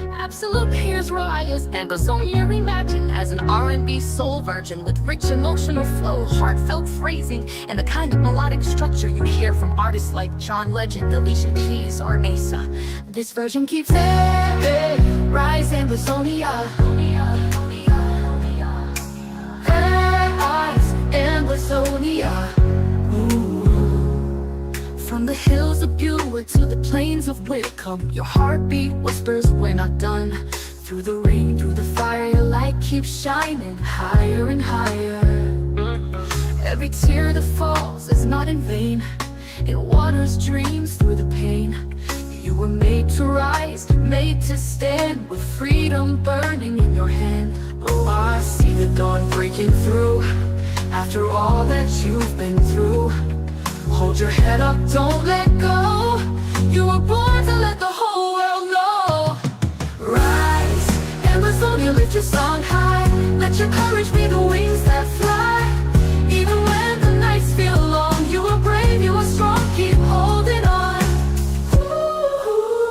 Absolute peers rise, and Basonia reimagined as an R&B soul virgin with rich emotional flow, heartfelt phrasing, and the kind of melodic structure you hear from artists like John Legend, Alicia Keys, or Asa. This version keeps rise and Basonia. Rise and Basonia. From the hills of Beulah to the plains of Whitcomb, your heartbeat whispers we're not done. Through the rain, through the fire, your light keeps shining higher and higher. Every tear that falls is not in vain. It waters dreams through the pain. You were made to rise, made to stand, with freedom burning in your hand. Oh, I see the dawn breaking through. After all that you've been through, hold your head up, don't let go. You were born to let the whole world know. Rise, Amazonia, lift your song high. Let your courage be the wings that fly. Even when the nights feel long, you are brave, you are strong, keep holding on.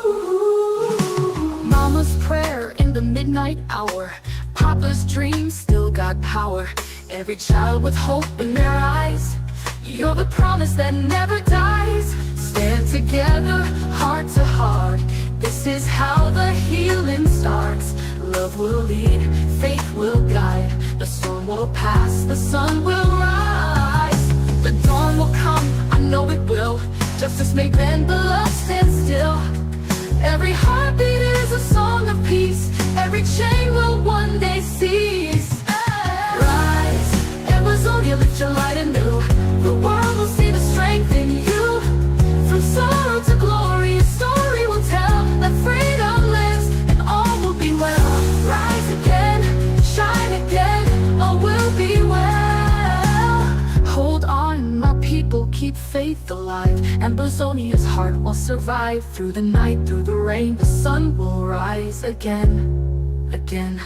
Ooh. Mama's prayer in the midnight hour, Papa's dreams still got power. Every child with hope in their eyes, you're the promise that never dies. Stand together, heart to heart. This is how the healing starts. Love will lead, faith will guide. The storm will pass, the sun will rise. The dawn will come, I know it will. Justice may bend, but love stands still. Every heartbeat is a song of peace. Every chain will one day cease. Rise, Amazonia, lift your light anew. The world will see the strength in you. From sorrow to glory, a story will tell that freedom lives and all will be well. Rise again, shine again, all will be well. Hold on, my people, keep faith alive. And Bazonia's heart will survive. Through the night, through the rain, the sun will rise again, again.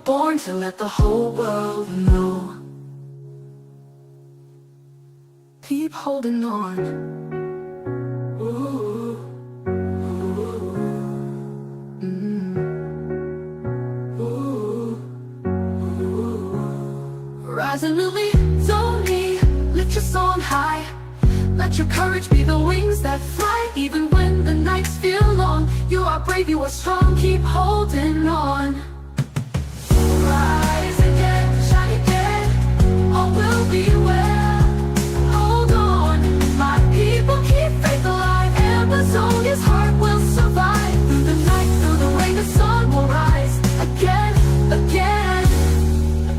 Born to let the whole world know. Keep holding on. Ooh. Ooh. Ooh. Rise and Lily, Zoni, lift your song high. Let your courage be the wings that fly. Even when the nights feel long, you are brave, you are strong, keep holding on. Rise again, shine again, all will be well. Hold on, my people, keep faith alive. Amazonia's heart will survive. Through the night, through the rain, the sun will rise. Again, again,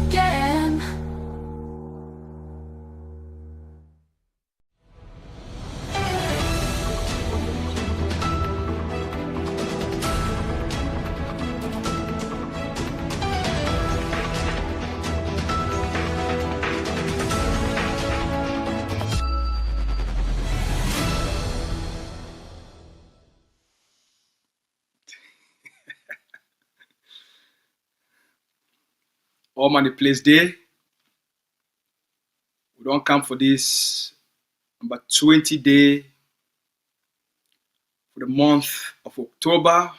again. All man, the place day. We don't come for this number 20 day for the month of October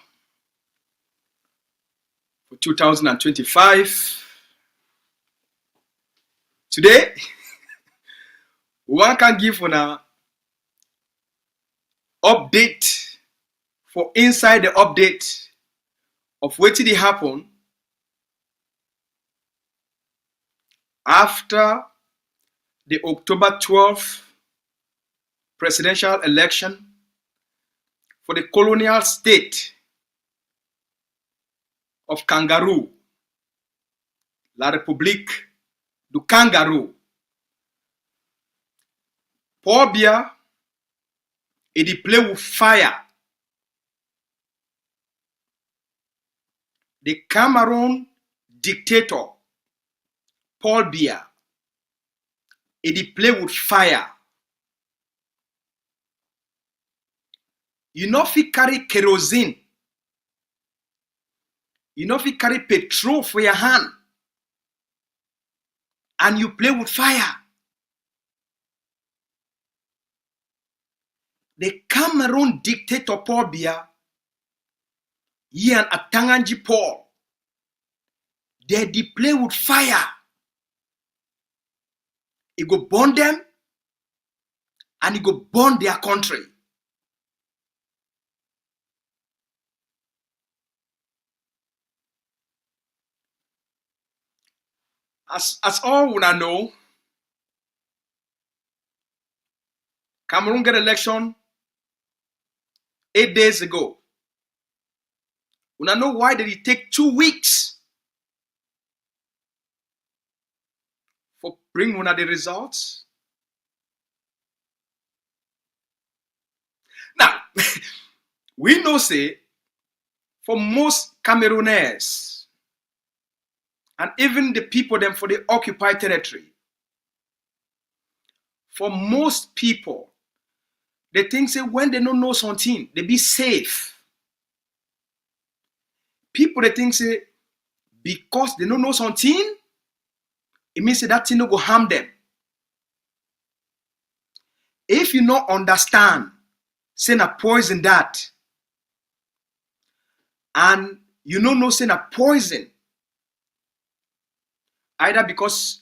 for 2025. Today, one can give an update for inside the update of what did happen after the October 12th presidential election for the colonial state of Kangaroo, La République du Kangaroo. Paul Biya, he play with fire. The Cameroon dictator Paul Biya, he play with fire. You know if he carry kerosene, you know if he carry petrol for your hand, and you play with fire. The Cameroon dictator Paul Biya, he and Atanganji Paul, they play with fire. He go burn them, and he go burn their country. As all una know, Cameroon get election 8 days ago. Una know why did it take 2 weeks for bring una the results? Now, we know say for most Camerooners, and even the people them for the occupied territory, for most people, they think say when they don't know something, they be safe. People they think say because they don't know something, it means that thing no go harm them. If you not understand, say na poison that, and you don't know say na poison, either because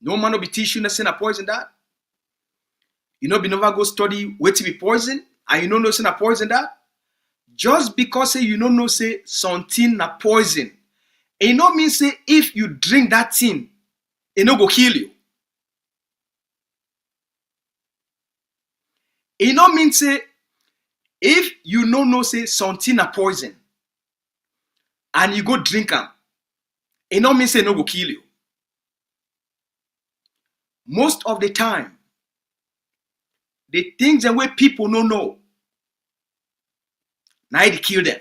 no man will be teaching you say na poison that, you know be never go study wait to be poison, and you don't know say na poison that. Just because say you don't know say something na poison, it no mean say if you drink that thing, it no go kill you. It no mean say if you no know say something na poison, and you go drink am, it no mean say no go kill you. Most of the time, the things the way people no know, now it kill them.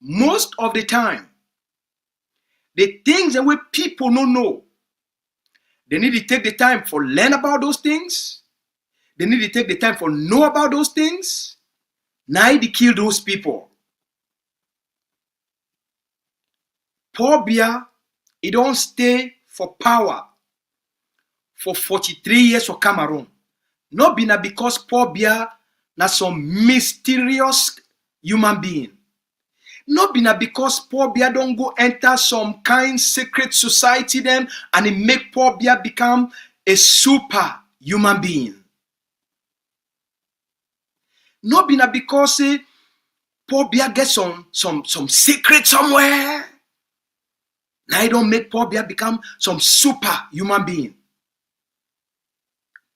Most of the time, the things the way people no know, they need to take the time for learn about those things. They need to take the time for know about those things. Now it kill those people. Paul Biya, he don't stay for power for 43 years for Cameroon. Not be because Paul Biya na some mysterious human being. Not be because Paul Biya don't go enter some kind secret society them and it make Paul Biya become a super human being. Not be because say Paul Biya get some secret somewhere. Now it don't make Paul Biya become some super human being.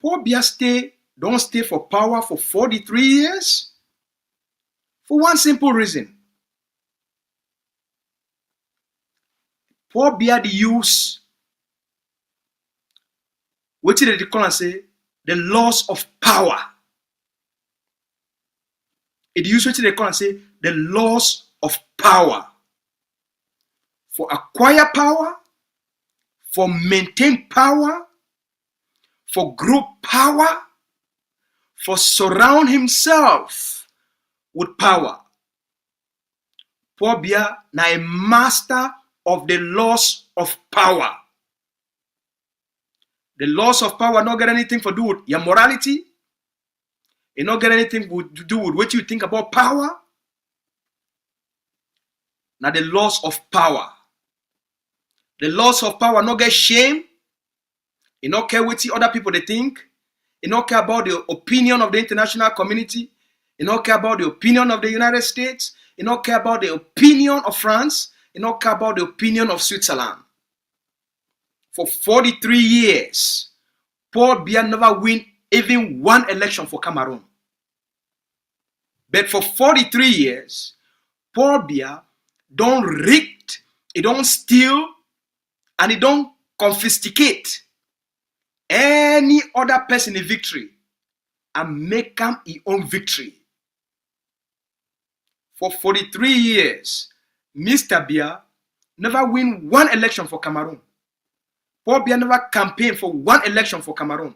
Paul Biya don't stay for power for 43 years for one simple reason. Paul Biya the use what did they call and say the loss of power. It use what they call and say the loss of power. For acquire power, for maintain power, for grow power, for surround himself with power. Paul Biya na a master of the loss of power. The loss of power not get anything to do with your morality. It not get anything to do with what you think about power. Now the loss of power. The loss of power not get shame. It not care what other people they think. It not care about the opinion of the international community. It not care about the opinion of the United States. It not care about the opinion of France. It not care about the opinion of Switzerland. For 43 years, Paul Biya never win even one election for Cameroon. But for 43 years, Paul Biya don't rigged, he don't steal, and he don't confiscate any other person in victory and make him his own victory. For 43 years, Mr. Biya never win one election for Cameroon. Paul Biya never campaigned for one election for Cameroon.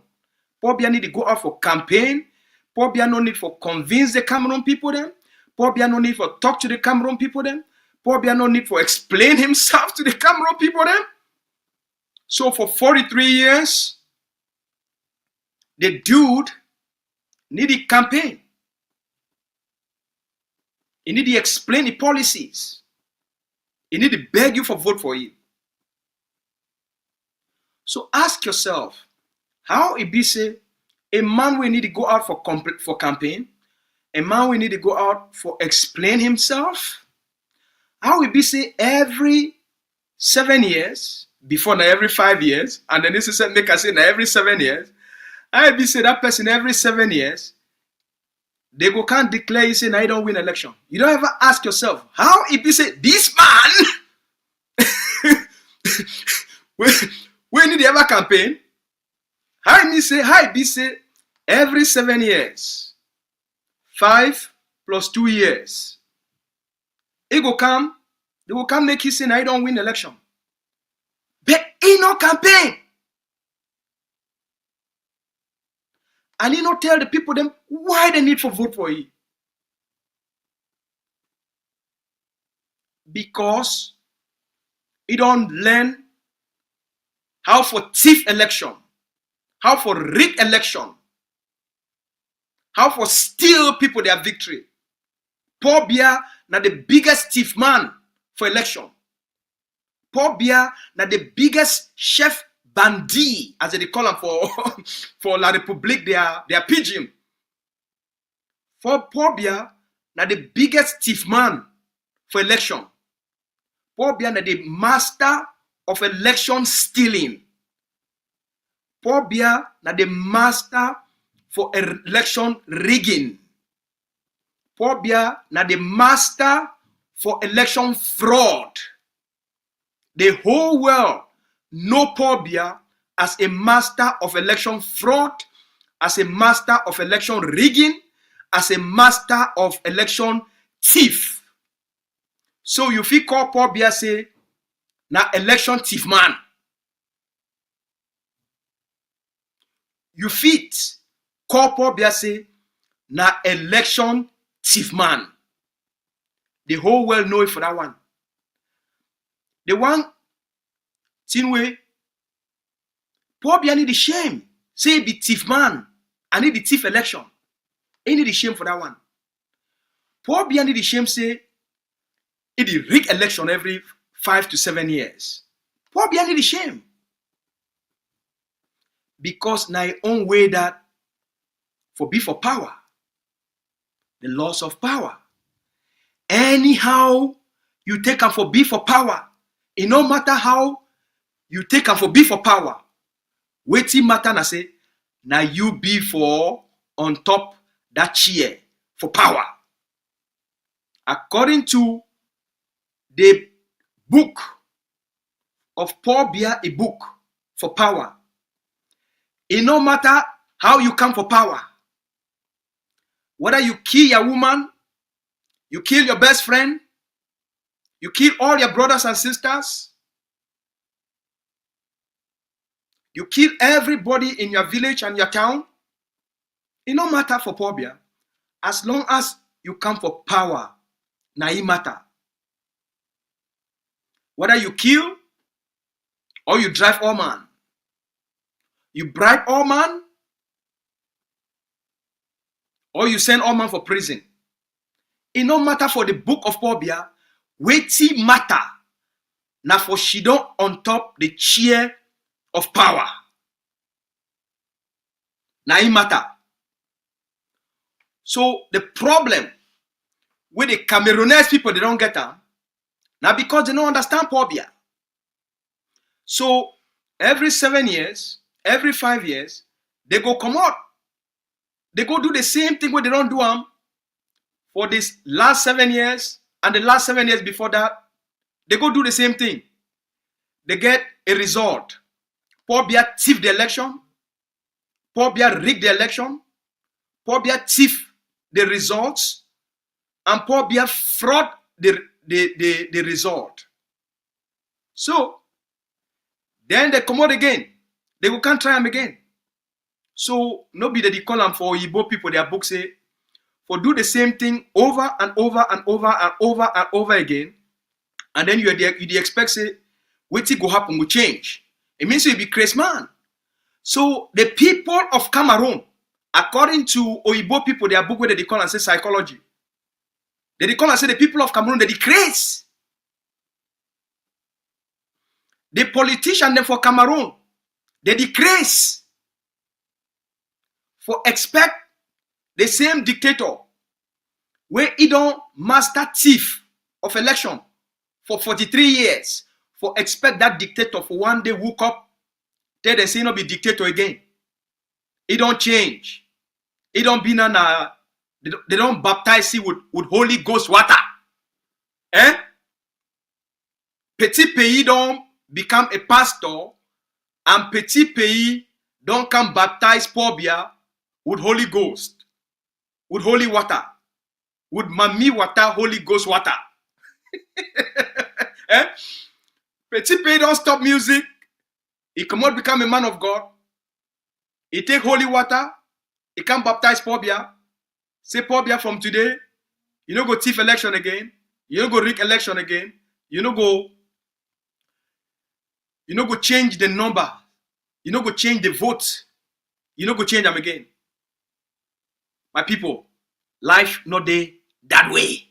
Paul Biya need to go out for campaign. Paul Biya no need for convince the Cameroon people then. Paul Biya no need for talk to the Cameroon people then. Paul Biya no need for explain himself to the Cameroon people then. So for 43 years, the dude needed campaign. He needed to explain the policies. He needed to beg you for vote for him. So ask yourself, how it be say a man will need to go out for campaign, a man will need to go out for explain himself. How it be say every 7 years, before now every 5 years, and then this is make us say now every 7 years. How it be say that person every 7 years, they go can't declare you say now you don't win election. You don't ever ask yourself, how it be say this man we need to ever campaign? How it be say every 7 years, 5 plus 2 years, they will come make you say now you don't win election. But he no campaign. And he not tell the people them why they need for vote for you. Because he don't learn how for thief election, how for rig election, how for steal people their victory. Paul Biya na the biggest thief man for election. Paul Biya na the biggest chef bandit, as they call him for La République, their pidgin. For Paul Biya na the biggest thief man for election. Paul Biya na the master of election stealing. Paul Biya na the master for election rigging. Paul Biya na the master for election fraud. The whole world know Paul Biya as a master of election fraud, as a master of election rigging, as a master of election thief. So you fit call Paul Biya say na election thief man. You fit call Paul Biya say na election thief man. The whole world know it for that one. The one thing way Paul Biya need the shame. Say he be thief man. I need the thief election. He need the shame for that one. Paul Biya need the shame say he the rig election every 5 to 7 years. Paul Biya need the shame. Because na his own way that for be for power. The loss of power. Anyhow you take am for be for power. It no matter how you take am for be for power. Wetin matter na say na you be for on top that chair for power. According to the book of Paul Biya, a book for power, it no matter how you come for power. Whether you kill your woman, you kill your best friend, you kill all your brothers and sisters, you kill everybody in your village and your town, it no matter for Paul Biya. As long as you come for power, na it matter. Whether you kill or you drive all man, you bribe all man, or you send all man for prison. It no matter for the book of Paul Biya. Wetin matter na for she don on top the chair of power. Na it matter. So the problem with the Cameroonese people, they don't get am, now because they don't understand Paul Biya. So every 7 years, every 5 years, they go come out. They go do the same thing where they don't do am for this last 7 years and the last 7 years before that. They go do the same thing. They get a result. Paul Biya thief the election. Paul Biya rig the election. Paul Biya thief the results. And Paul Biya fraud the the result. So then they come out again. They will can't try them again. So nobody they call them for Igbo people, their book say, for do the same thing over and over and over and over and over again, and then you expect say, what it go happen will change. It means you be crazy man. So the people of Cameroon, according to Oyibo people, their book where they call and say psychology, they call and say the people of Cameroon, they crazy. The politician them for Cameroon, they crazy. For expect the same dictator where he don't master thief of election for 43 years, for expect that dictator for one day woke up, tell they say not be dictator again. He don't change. He don't be nana. They don't baptize you with Holy Ghost water. Eh? Petit pays don't become a pastor, and petit pays don't come baptize Paul Biya with Holy Ghost, with holy water, with Mami water, Holy Ghost water. Eh? Petit pays don't stop music. He come out become a man of God. He take holy water. He can baptize Paul Biya. Say Paul Biya from today, you no go thief election again. You no go rig election again. You no go change the number. You no go change the vote. You no go change them again. My people, life not day that way.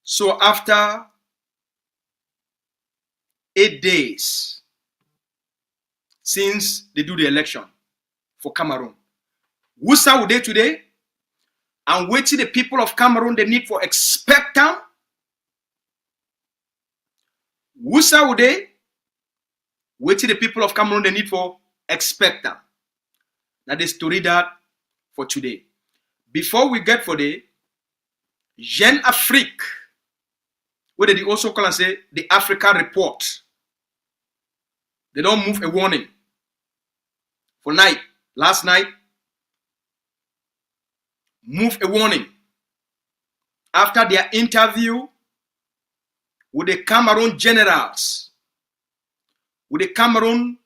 So after 8 days since they do the election for Cameroon, Wusa would they today? And waiting the people of Cameroon they need for expectant. Wusa would they? Waiting the people of Cameroon they need for expectant. That is story that for today. Before we get for the Jeune Afrique, where they also call and say the Africa report. They don't move a warning. For last night, move a warning. After their interview with the Cameroon generals, with the Cameroon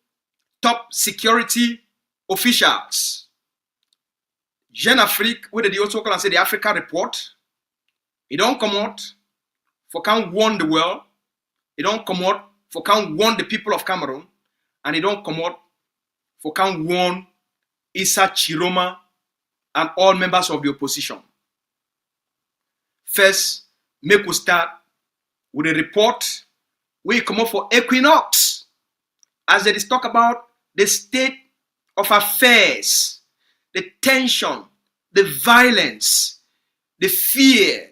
top security officials, Jeune Afrique, where they also call and say the Africa report, it don't come out for can warn the world, it don't come out for can warn the people of Cameroon, and it don't come out for can warn Issa Chiroma and all members of the opposition. First, make we start with a report where you come up for Equinox, as they talk about the state of affairs, the tension, the violence, the fear,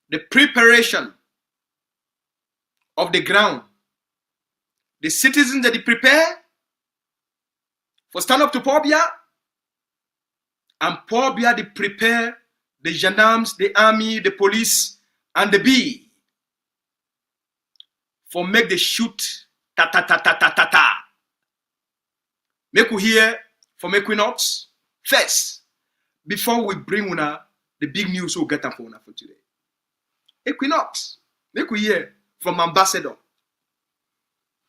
the preparation of the ground. The citizens that they prepare for stand up to Paul Biya, and Paul Biya they prepare the gendarmes, the army, the police, and the bee for make the shoot ta ta ta ta ta ta ta. Make we hear from Equinox first before we bring una the big news we'll get for una for today. Equinox, make we hear from Ambassador.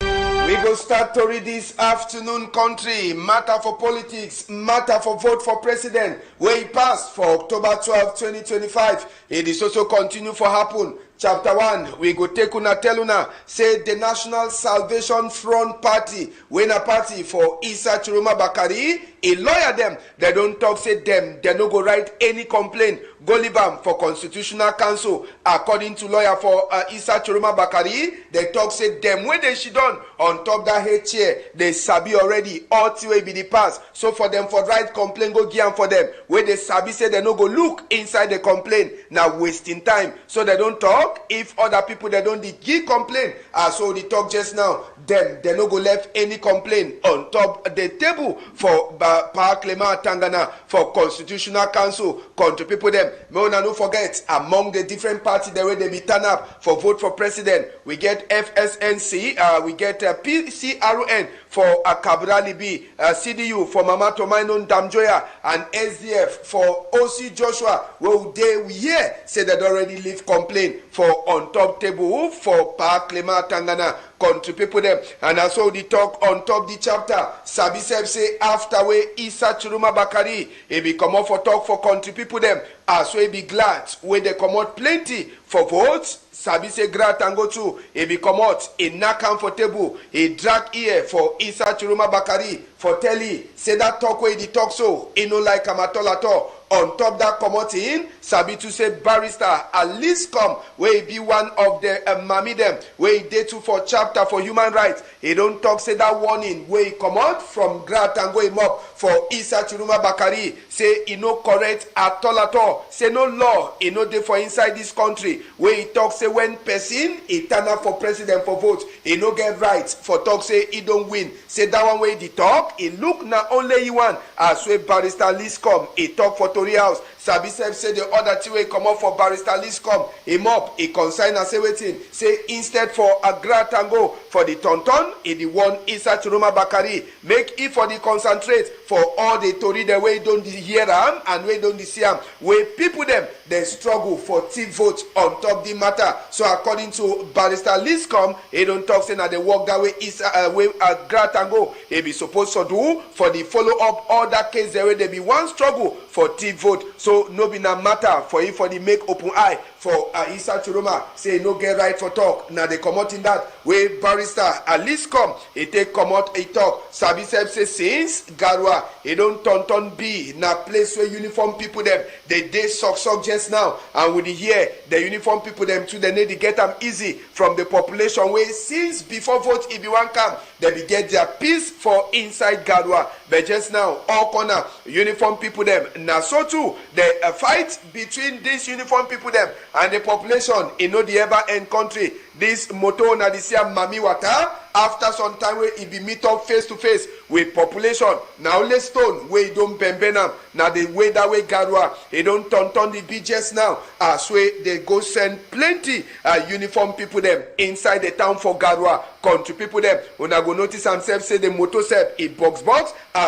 We go start to read this afternoon country. Matter for politics, matter for vote for president. Where he passed for October 12, 2025. It is also continue for happen. Chapter 1, we go take una tell una, say the National Salvation Front Party, when a party for Issa Chiroma Bakari, a lawyer them, they don't talk, say them, they no go write any complaint, go leave them for Constitutional Council. According to lawyer for Issa Chiroma Bakari, they talk, say them, when they she done, on top that head chair, they sabi already, all the way be the pass. So for them, for write complaint, go give for them. Where they sabi say they no go look inside the complaint, now wasting time. So they don't talk. talk. If other people they don't give complain, so the talk just now, then they no go left any complaint on top the table for Power Clement Tangana for Constitutional Council. Country people them. May una no forget among the different parties the way they be turn up for vote for president. We get FSNC, we get PCRN for Kabrali B, CDU for Mama Tomaino Damjoya, and SDF for OC Joshua. Well, we hear say that already leave complaint for on top table for Power Clement Tangana. Country people them, and also the talk on top the chapter. Sabi say after we Isa Churuma Bakari, he be come out for talk for country people them. As we be glad when they come out plenty for votes. Sabi say glad and go to he be come out in na comfortable. He drag ear for Isa Churuma Bakari for telly say that talk where the talk so he no like him at all. On top that come out in Sabi to say barrister at least come where he be one of the mami them where he dey to for chapter for human rights. He don't talk say that warning where he come out from Grat and go him up for Isa Churuma Bakari say he no correct at all. Say no law he no dey for inside this country where he talk say when person he turn up for president for vote he no get right for talk say he don't win. Say that one way the talk he look na only he one as way barrister list come he talk for Tory House. Sabi say the other two way come up for barrister list come him up he consign and say waiting say instead for a Grat and go for the tonton he the one Isa Churuma Bakari make it for the concentrate for all the Tory the way don't hear them and way don't see them where people them they struggle for thief vote on top the matter. So according to barrister list come he don't talk say that they work that way is way Grat and go he be supposed to do for the follow up all that case there way they be one struggle for thief vote. So no be na matter for him for the make open eye for Isa Churuma say no get right for talk. Now they come out in that way barrister at least come he take come out he talk. Sabi say since Garwa he don't turn be na place where uniform people them they suck just now and with the year the uniform people them too they need to get them easy from the population way since before vote if you want come they be get their peace for inside Garwa but just now all corner uniform people them now so too the fight between these uniform people them and the population in no the ever end country. This moto na this year mami water after some time where it be meet up face to face with population. Now only stone where he don't bend them. Now the way that way Garwa he don't turn the beaches now. As way they go send plenty uniform people them inside the town for Garwa. Country people them when I go notice themselves say the moto self it box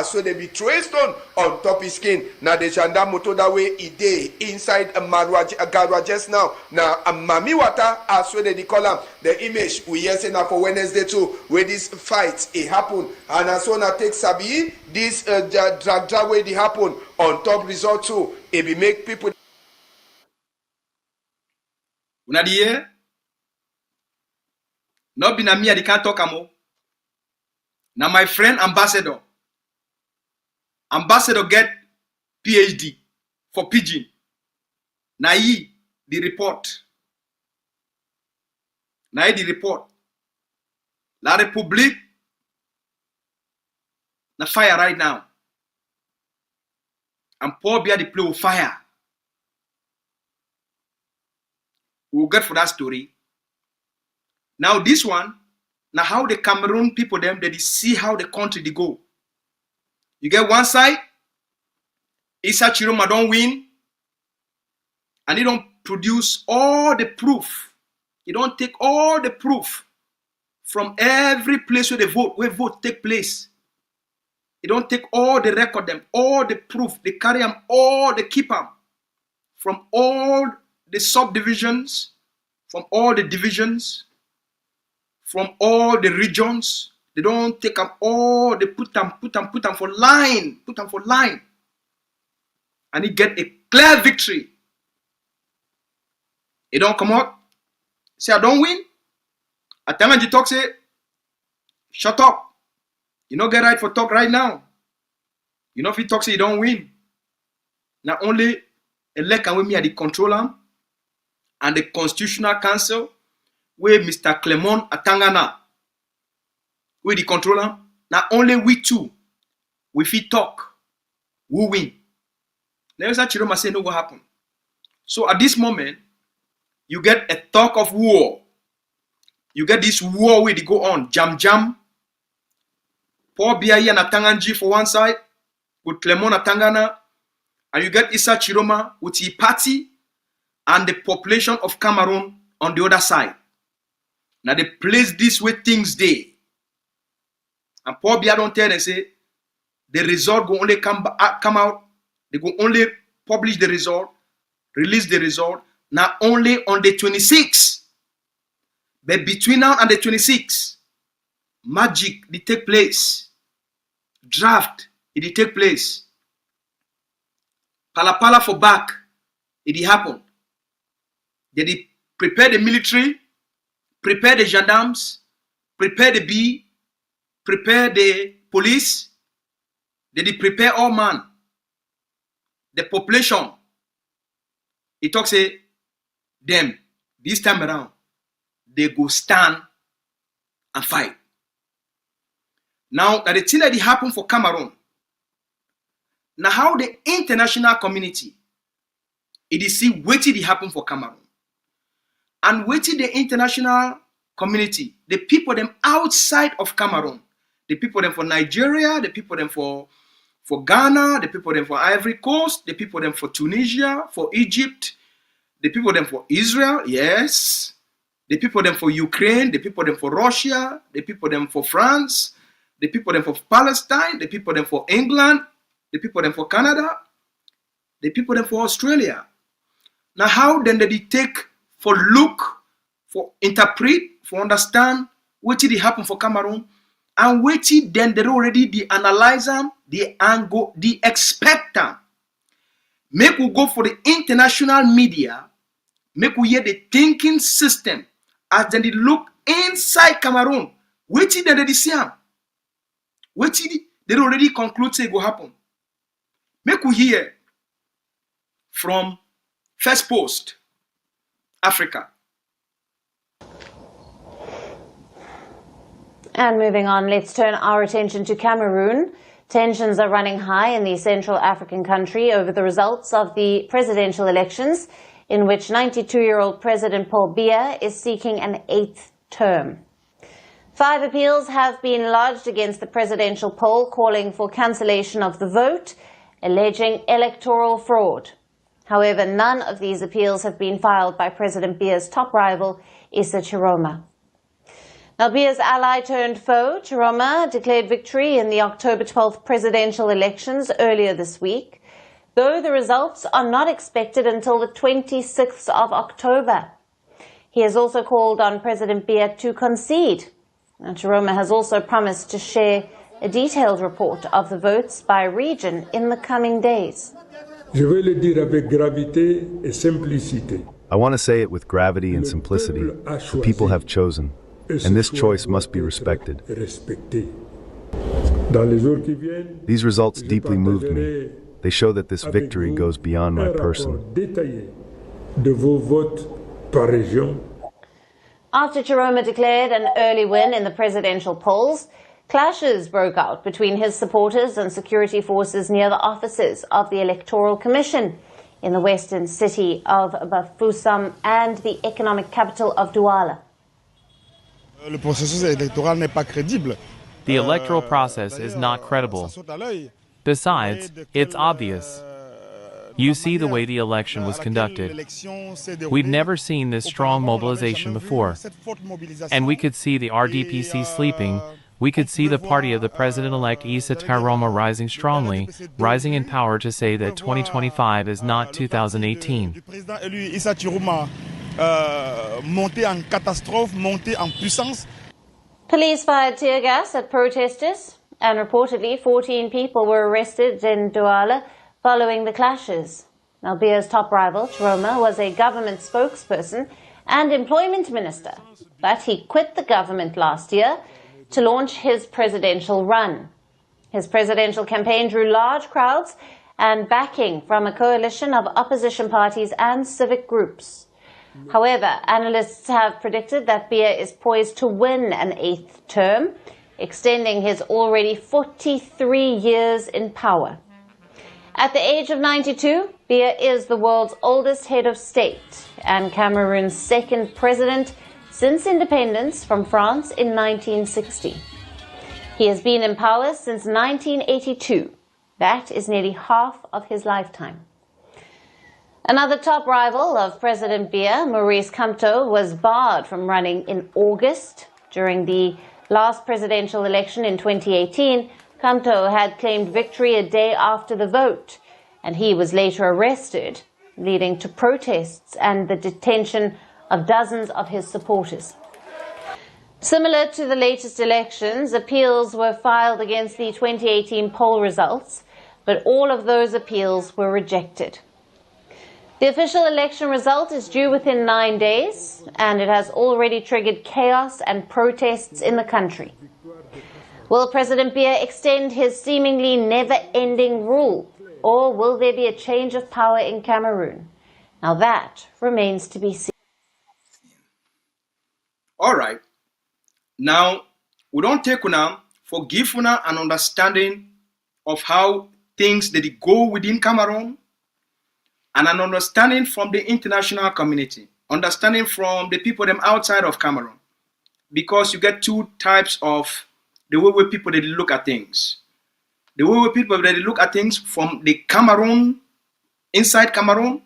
so they be throw stone on top his skin. Now the janda moto that way he day inside a Garwa just now. Now a mami water so they call them. The image we hear say now for Wednesday too where this fight it happen and as soon as take Sabi this drag way it happen on top result too it be make people una di here no be na me I can't talk amo na my friend ambassador get PhD for pidgin na he the report na the report La République na fire right now and Paul Biya the play with fire. We'll get for that story. Now this one now how the Cameroon people them they see how the country they go. You get one side Isa Churuma don't win and he don't produce all the proof. He don't take all the proof from every place where vote take place. He don't take all the record them, all the proof, they carry them, all they keep them from all the subdivisions, from all the divisions, from all the regions. They don't take them all, they put them for line, and he get a clear victory. He don't come out, say I don't win. At time when you talk, say, shut up. You don't get right for talk right now. You know if you talk, say you don't win. Now only elect and with me at the controller and the Constitutional Council, where Mr. Clement Atangana, with the controller. Now only we two, we fit talk, who win. Now Chiroma say no what happen. So at this moment, you get a talk of war. You get this war where they go on, jam. Paul Biya and Atanganji for one side, with Clement Atangana, and you get Issa Chiroma with his party and the population of Cameroon on the other side. Now they place this way things day. And Paul Biya don't tell them say the result go only come out. They go only publish the result, release the result, now only on the 26th. But between now and the 26th, magic it take place. Draft it take place. Pala for back it happen. They prepare the military, prepare the gendarmes, prepare the bee, prepare the police. They prepare all man. The population. It talks say them this time around they go stand and fight. Now that the thing that happened for Cameroon. Now how the international community it is see what did happen for Cameroon. And what did the international community, the people them outside of Cameroon, the people them for Nigeria, the people them for Ghana, the people them for Ivory Coast, the people them for Tunisia, for Egypt, the people them for Israel, yes, the people them for Ukraine, the people them for Russia, the people them for France, the people them for Palestine, the people them for England, the people them for Canada, the people them for Australia. Now how then did they take for look, for interpret, for understand what did happen for Cameroon, and what did then they already the analyze them, the angle, the expect them. Make we go for the international media, make we hear the thinking system as then they look inside Cameroon. What did they see them? What did they already conclude say go happen? Make we hear from First Post Africa. And moving on, let's turn our attention to Cameroon. Tensions are running high in the Central African country over the results of the presidential elections, in which 92-year-old President Paul Biya is seeking an 8th term. 5 appeals have been lodged against the presidential poll, calling for cancellation of the vote, alleging electoral fraud. However, none of these appeals have been filed by President Biya's top rival, Issa Chiroma. Now, Biya's ally turned foe, Chiroma, declared victory in the October 12th presidential elections earlier this week, though the results are not expected until the 26th of October. He has also called on President Biya to concede. Now, Chiroma has also promised to share a detailed report of the votes by region in the coming days. Je vais le dire avec gravité et simplicité. I want to say it with gravity and simplicity. The people have chosen, and this choice must be respected. These results deeply moved me. They show that this victory goes beyond my person. After Chiroma declared an early win in the presidential polls, clashes broke out between his supporters and security forces near the offices of the Electoral Commission in the western city of Bafoussam and the economic capital of Douala. The electoral process is not credible. Besides, it's obvious. You see the way the election was conducted. We've never seen this strong mobilization before. And we could see the RDPC sleeping. We could see the party of the president-elect Issa Chiroma rising strongly, rising in power to say that 2025 is not 2018. Police fired tear gas at protesters, and reportedly 14 people were arrested in Douala following the clashes. Now, Biya's top rival, Chiroma, was a government spokesperson and employment minister, but he quit the government last year to launch his presidential run. His presidential campaign drew large crowds and backing from a coalition of opposition parties and civic groups. However, analysts have predicted that Biya is poised to win an 8th term, extending his already 43 years in power. At the age of 92, Biya is the world's oldest head of state and Cameroon's second president since independence from France in 1960. He has been in power since 1982. That is nearly half of his lifetime. Another top rival of President Biya, Maurice Kamto, was barred from running in August. During the last presidential election in 2018, Kamto had claimed victory a day after the vote, and he was later arrested, leading to protests and the detention of dozens of his supporters. Similar to the latest elections, appeals were filed against the 2018 poll results, but all of those appeals were rejected. The official election result is due within 9 days, and it has already triggered chaos and protests in the country. Will President Biya extend his seemingly never-ending rule, or will there be a change of power in Cameroon? Now that remains to be seen. All right. Now, we don't take una forgive una an understanding of how things that go within Cameroon, and an understanding from the international community, understanding from the people them outside of Cameroon, because you get two types of the way people they look at things. The way people they look at things from the Cameroon, inside Cameroon,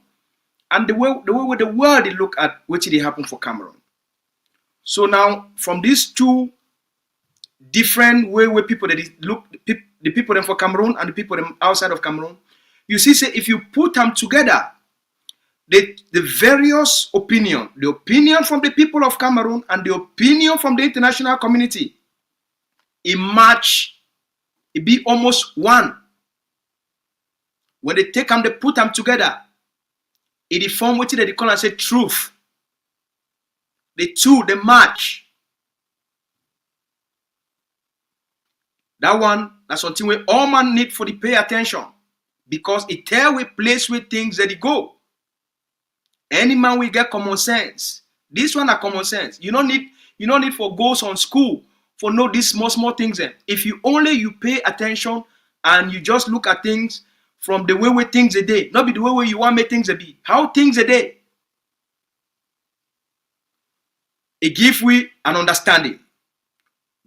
and the way the world they look at what they happen for Cameroon. So now, from these two different way people that look, the people them for Cameroon and the people them outside of Cameroon, you see, say if you put them together, the various opinion, the opinion from the people of Cameroon and the opinion from the international community, it match, it be almost one. When they take them, they put them together, it form what they call and say truth. The two, they match. That one, that's something we all man need for the pay attention, because it tell we place with things that it go. Any man will get common sense. This one are common sense. You don't need for goes on school for know these small things. If you pay attention and you just look at things from the way things a day, not be the way you want make things a be. How things a day. It give we an understanding.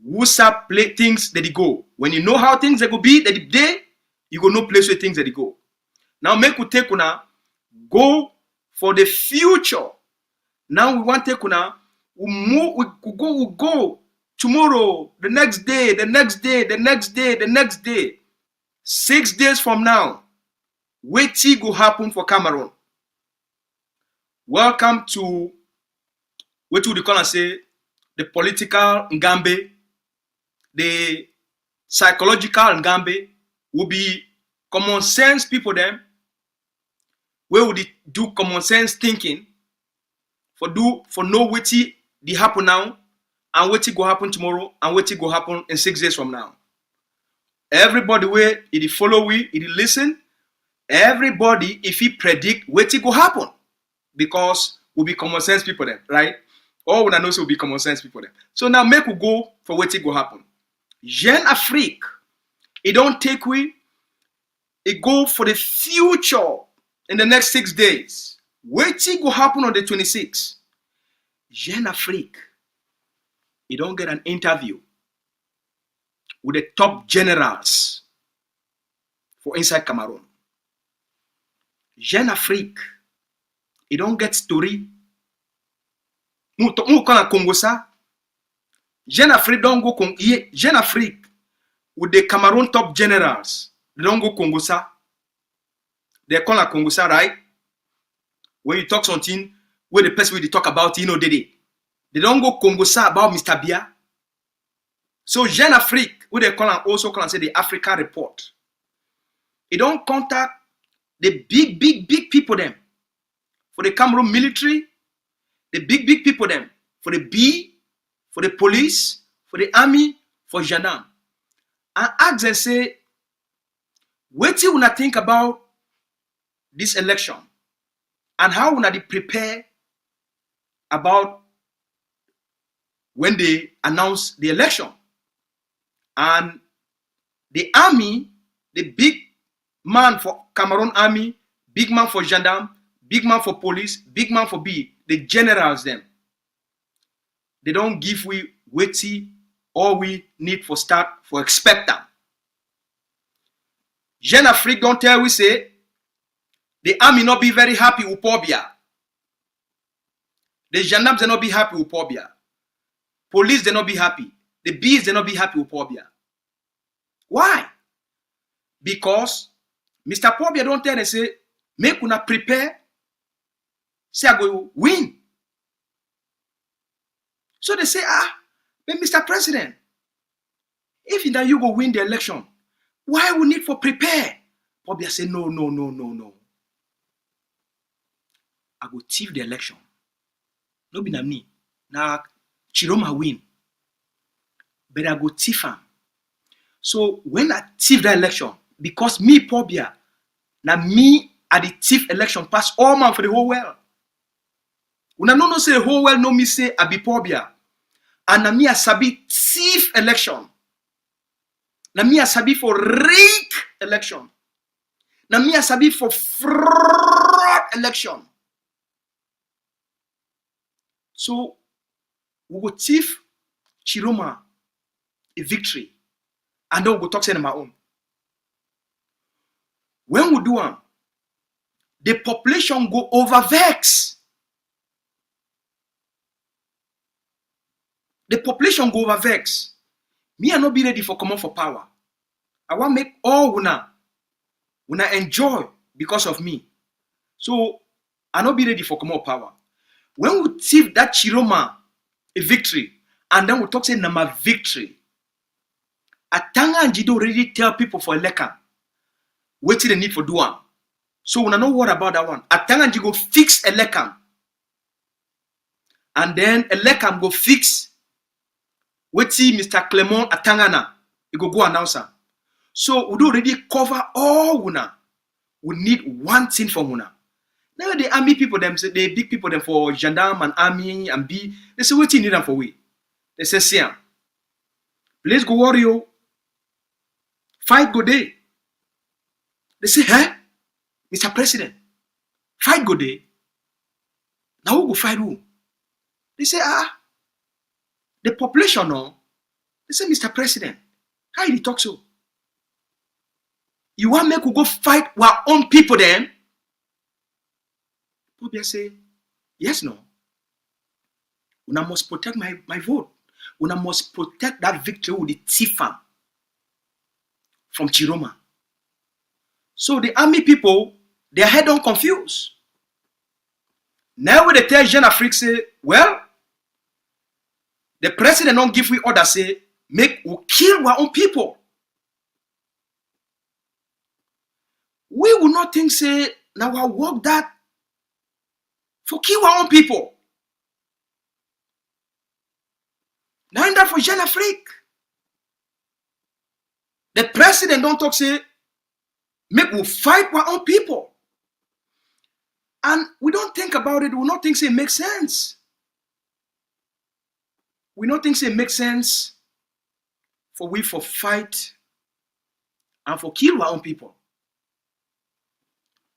Who's up play things that it go. When you know how things they go be, that the day you go no place where things that it go. Now make we take una go for the future. Now we want to take una we go tomorrow, the next day, the next day, the next day, the next day. 6 days from now, what go happen for Cameroon? Welcome to what would you call and say the political Ngambe, the psychological Ngambe will be common sense people them. Where would it do common sense thinking for know what the happen now and what go happen tomorrow and what go happen in 6 days from now. Everybody where it follow we, it listen. Everybody if he predict what go happen, because we'll be common sense people then, right? All we know so will be common sense people then. So now make we go for what go happen. Jeune Afrique, it don't take we, it go for the future in the next 6 days. What go happen on the 26th? Jeune Afrique, it don't get an interview with the top generals for inside Cameroon. Jeune Afrique, it don't get story. Mu kana Congo sa. Jeune Afrique don't go Congo. Jeune Afrique with the Cameroon top generals, they don't go Congo sa. They call a Congo sa, right? When you talk something, where the person will talk about, they don't go Congo sa about Mr. Biya. So Jeune Afrique, who they call and also call and say the Africa report. It don't contact the big people them for the Cameroon military, the big people them for the B, for the police, for the army, for gendarme, and ask them say, what you wanna think about this election and how wanna they prepare about when they announce the election. And the army, the big man for Cameroon army, big man for gendarme, big man for police, big man for B, the generals them. They don't give we weighty all we need for start for expect them. Jeune Afrique don't tell we say the army not be very happy with Biya. The gendarmes they not be happy with Biya. Police they not be happy. The bees they not be happy with Biya. Why? Because Mr. Biya don't tell they say make una prepare. Say I go win. So they say but Mr. President, if you go win the election, why we need for prepare? Biya say no. I go thief the election. No be na me. Na Chiroma win. But I go thief am. So when I thief the election, because me Biya, na me at the thief election pass all man for the whole world. Una no say the whole world know me say I be Biya. And na me a sabi thief election. Na me a sabi for rig election. Na me a sabi for fraud election. So we go thief Chiroma a victory. And then we go talk say my own. When we do am, the population go over vex. The population go over vex. Me I not be ready for come out for power. I want make all una enjoy because of me. So I not be ready for come out power. When we thief that Chiroma a victory, and then we talk say nama victory. Atanga and Jido already tell people for Elekam what they need for do one. So we not worry about that one. Atanga and go fix Elekam. And then Elekam go fix what Mr. Clement Atangana. He go announce am. So we do already cover all una. We need one thing from una. Now the army people them say the big people them for gendarme and army and B. They say what you need them for we. They say Siam. Let's go warrior. Fight go day. They say, Mr. President, fight go day. Now who go fight who? They say, the population no. They say, Mr. President, how you talk so? You want me to go fight our own people then? Biya say, yes, no. Una must protect my vote. Una must protect that victory with the Tifam from Chiroma. So the army people, their head on confused. Now when they tell Jeune Afrique say, well, the president don't give we order say, make we kill our own people. We will not think say, now I work that for kill our own people. Now that for Jeune Afrique. The president don't talk say, make we fight our own people. And we don't think about it. We not think say it makes sense. We not think say it makes sense for we for fight and for kill our own people.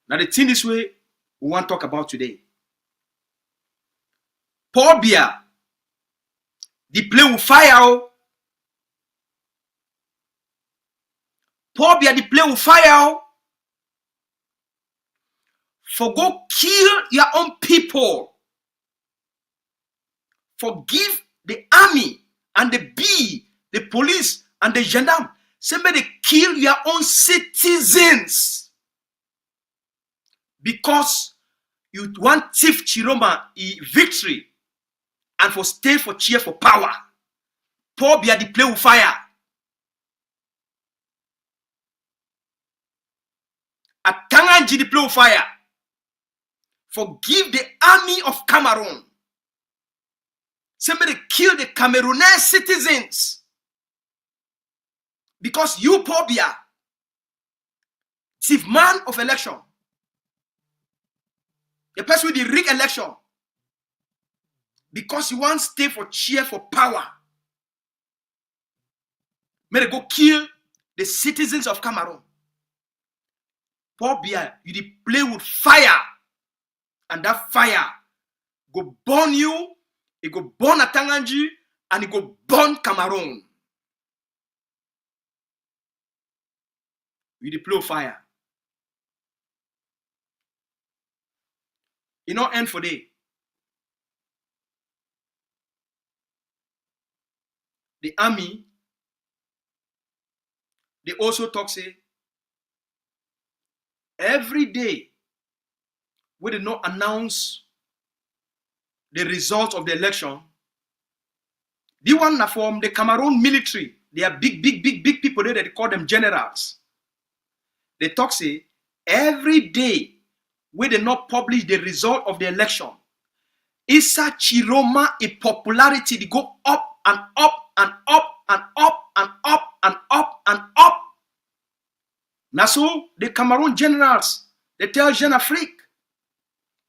Now the thing this way we want to talk about today. Biya, the play with fire. Biya, the play with fire. For go kill your own people. Forgive the army and the B, the police and the gendarme. Somebody kill your own citizens. Because you want thief Chiroma victory and for stay for cheer for power. Biya, the play with fire. Atanganji the play with fire. Forgive the army of Cameroon. Somebody kill the Cameroonese citizens. Because you, Biya, chief man of election. The person with the rig election. Because you want to stay for cheer for power. May they go kill the citizens of Cameroon. Paul Biya, you dey play with fire. And that fire go burn you, it go burn Atanganji, and it go burn Cameroon. You dey play with fire. It not end for day. The army, they also talk say, every day, we did not announce the result of the election. The one that from the Cameroon military, they are big people there, they call them generals. They talk say, every day, we did not publish the result of the election. Issa Chiroma, a popularity, they go up and up and up and up and up and up and up. Now so, the Cameroon generals, they tell Jeune Afrique,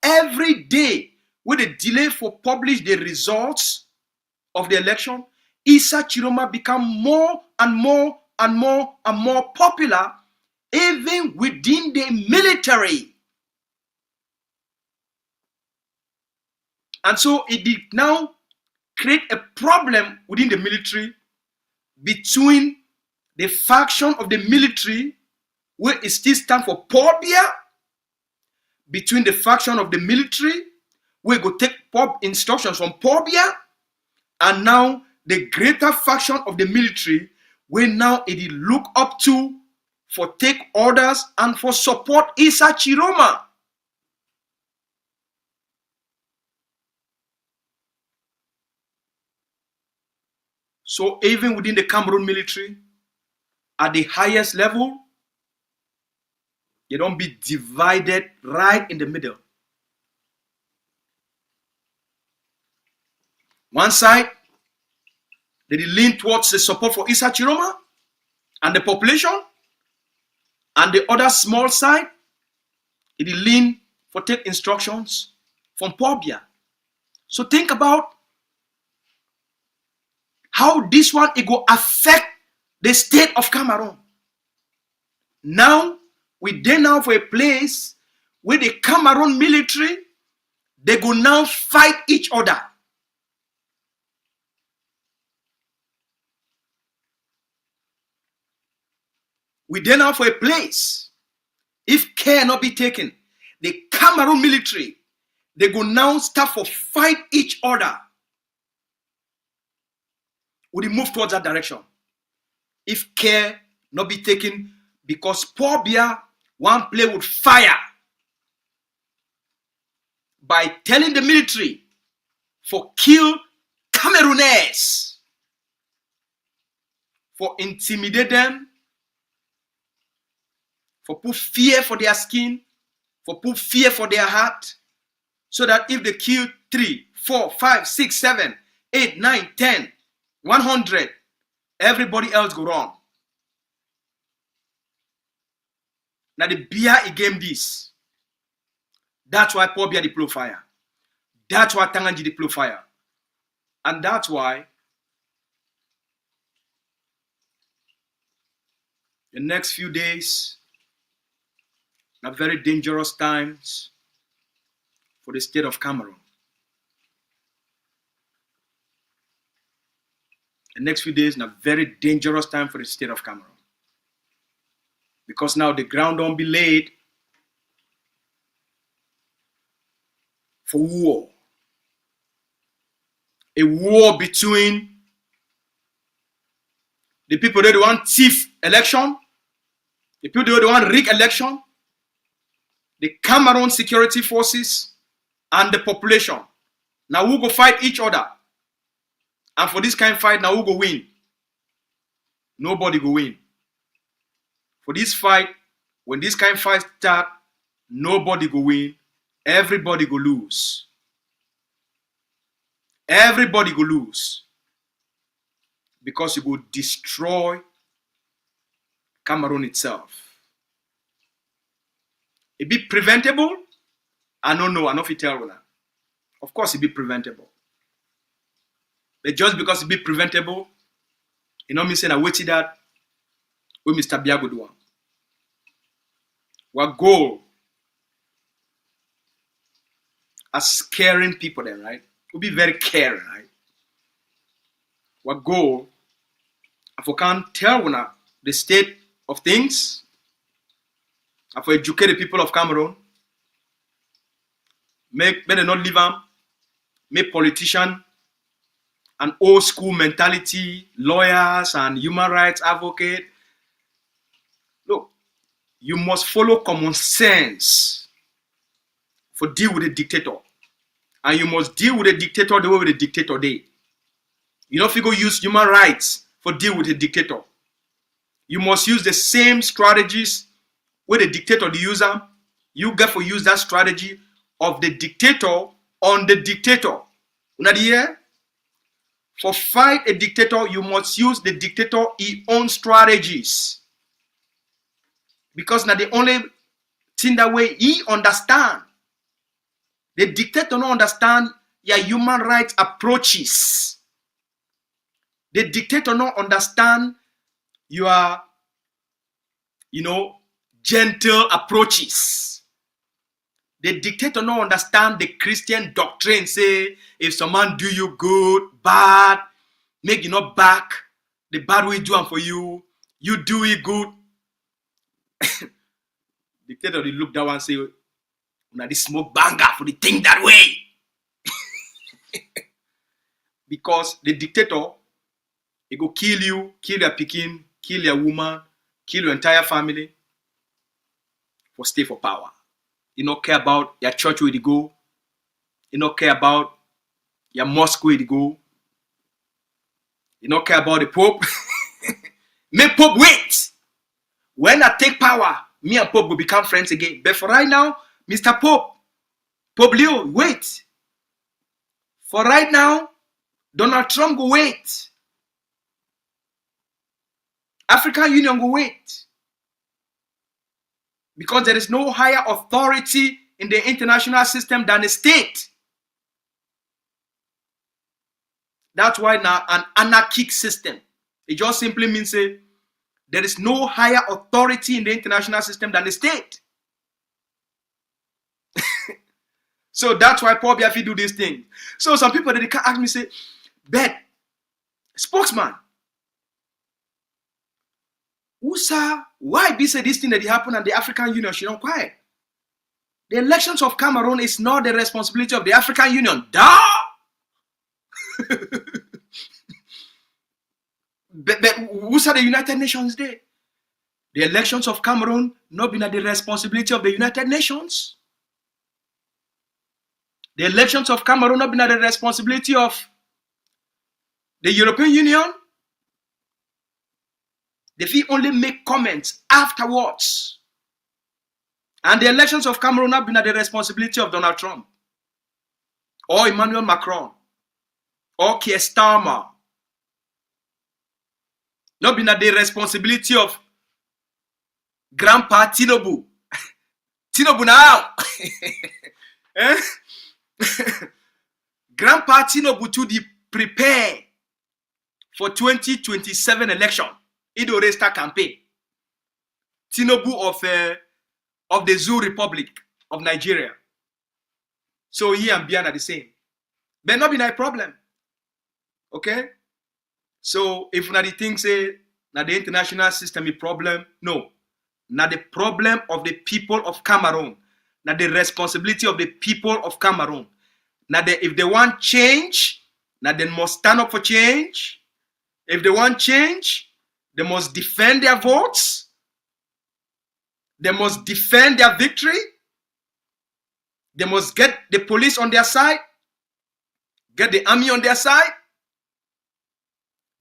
every day, with the delay for publish the results of the election, Issa Chiroma become more and more and more and more popular, even within the military. And so it did now create a problem within the military between the faction of the military, where it still stands for Paul Biya, between the faction of the military, where go take instructions from Paul Biya, and now the greater faction of the military, where now it look up to for take orders and for support Issa Chiroma. So even within the Cameroon military, at the highest level, you don't be divided right in the middle. One side, they lean towards the support for Issa Chiroma and the population, and the other small side, it lean for take instructions from Paul Biya. So think about how this one it go affect the state of Cameroon. Now, we dey now for a place where the Cameroon military, they go now fight each other. We dey now for a place, if care not be taken, the Cameroon military, they go now start for fight each other. We move towards that direction. If care not be taken, because Paul Biya want play with fire by telling the military for kill Camerooners, for intimidate them, for put fear for their skin, for put fear for their heart, so that if they kill 3, 4, 5, 6, 7, 8, 9, 10, 100, everybody else go wrong. Now the Biya again this. That's why Paul Biya deploy fire. That's why Tanganji deploy fire. And that's why the next few days are very dangerous times for the state of Cameroon. The next few days are very dangerous time for the state of Cameroon. Because now the ground don't be laid for war. A war between the people that want thief election, the people that want rig election, the Cameroon security forces, and the population. Now who go fight each other? And for this kind of fight, now who go win? Nobody go win. For this fight, when this kind of fight start, nobody go win. Everybody go lose. Everybody go lose. Because you go destroy Cameroon itself. It be preventable? I don't know. I know if you tell you that. Of course it be preventable. But just because it be preventable, you know me saying I waited that when Mr. Biya go do one. Our goal as caring people then, right? We'll be very caring, right? Our goal, if we can't tell the state of things, if we educate the people of Cameroon, may they not leave them, make politicians an old school mentality, lawyers and human rights advocates. Look, you must follow common sense for deal with a dictator. And you must deal with a dictator the way the dictator did. You know, if you go use human rights for deal with a dictator, you must use the same strategies where the dictator the user. You get for use that strategy of the dictator on the dictator. Una hear? For fight a dictator, you must use the dictator his own strategies. Because now the only thing that way he understand. The dictator don't understand your human rights approaches. The dictator don't understand your, gentle approaches. The dictator don't understand the Christian doctrine. Say, if someone do you good, bad, make you not back the bad way do for you, you do it good. Dictator they look down and say, now this smoke banger for the thing that way. Because the dictator, he go kill you, kill your pikin, kill your woman, kill your entire family for stay for power. You don't care about your church where you go. You don't care about your mosque where you go. You don't care about the Pope. Make Pope wait. When I take power, me and Pope will become friends again. But for right now, Mr. Pope, Pope Leo, wait. For right now, Donald Trump go wait. African Union go wait. Because there is no higher authority in the international system than the state. That's why now an anarchic system. It just simply means there is no higher authority in the international system than the state. So that's why Paul Biya do this thing. So some people they can ask me say, "Bet, spokesman, why be say this thing that happened and the African Union should not quiet? The elections of Cameroon is not the responsibility of the African Union." Duh! but who said the United Nations there? The elections of Cameroon not been at the responsibility of the United Nations. The elections of Cameroon not been at the responsibility of the European Union. They only make comments afterwards. And the elections of Cameroon have been at the responsibility of Donald Trump, or Emmanuel Macron, or Keir Starmer. Not been at the responsibility of Grandpa Tinubu. Tinubu now. Eh? Grandpa Tinubu to prepare for 2027 election. He already start campaign. Tinubu of the Zoo Republic of Nigeria. So he and Biya are the same. But not be no problem. Okay? So if not the thing say now the international system is problem, no. Now the problem of the people of Cameroon. Now the responsibility of the people of Cameroon. Now if they want change, now they must stand up for change. If they want change, they must defend their votes. They must defend their victory. They must get the police on their side. Get the army on their side.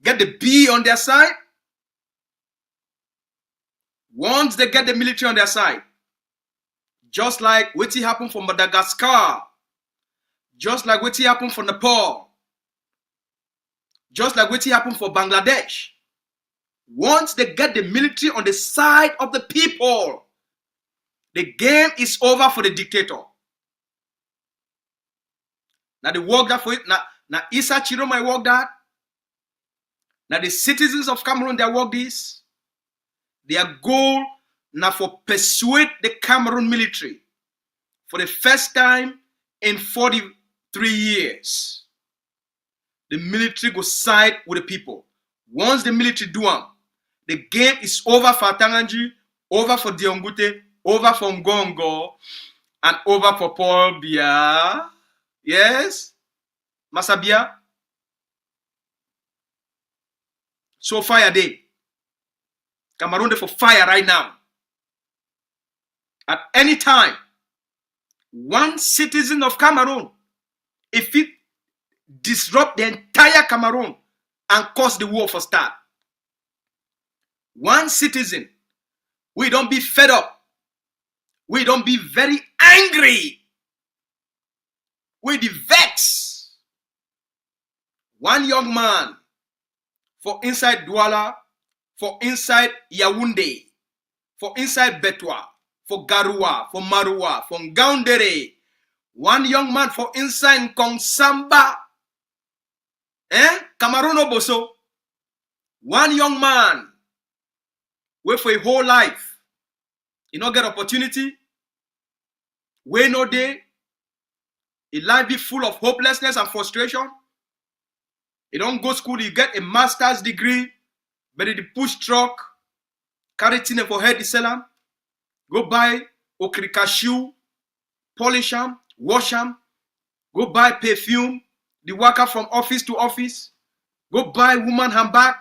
Get the B on their side. Once they get the military on their side, just like what happened for Madagascar, just like what happened for Nepal, just like what happened for Bangladesh, once they get the military on the side of the people, the game is over for the dictator. Now they work that for it. Now Issa Chiroma work that. Now the citizens of Cameroon they work this. Their goal now for persuade the Cameroon military for the first time in 43 years. The military go side with the people. Once the military do them, the game is over for Tanganji, over for Diongute, over for Ngongo, and over for Paul Biya. Yes? Massa Biya? So fire day. Cameroon dey for fire right now. At any time, one citizen of Cameroon, if it disrupt the entire Cameroon and cause the war for start. One citizen, we don't be fed up. We don't be very angry. We the vex. One young man for inside Douala, for inside Yaoundé, for inside Betwa, for Garoua, for Maroua, for Ngaoundéré. One young man for inside Kongsamba. Cameroon Oboso. One young man wait for a whole life. You not get opportunity. We no day. A life be full of hopelessness and frustration. You don't go school, you get a master's degree, but the push truck, carry tin for head the seller, go buy okrika shoe, polish them, wash them, go buy perfume, the worker from office to office, go buy woman handbag,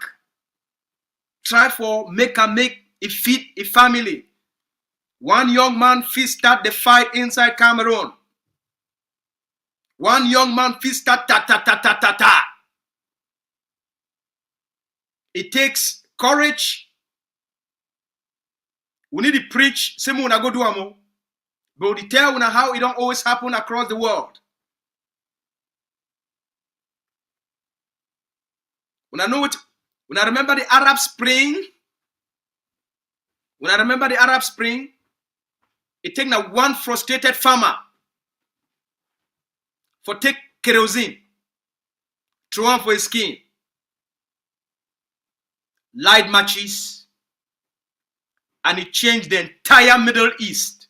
try for make it fit a family. One young man fit start the fight inside Cameroon. One young man fit start ta. It takes courage. We need to preach. Same when I go do amo. But we tell how it don't always happen across the world. When I know it, when I remember the Arab Spring, it take now one frustrated farmer for take kerosene, throw on for his skin, light matches, and it changed the entire Middle East.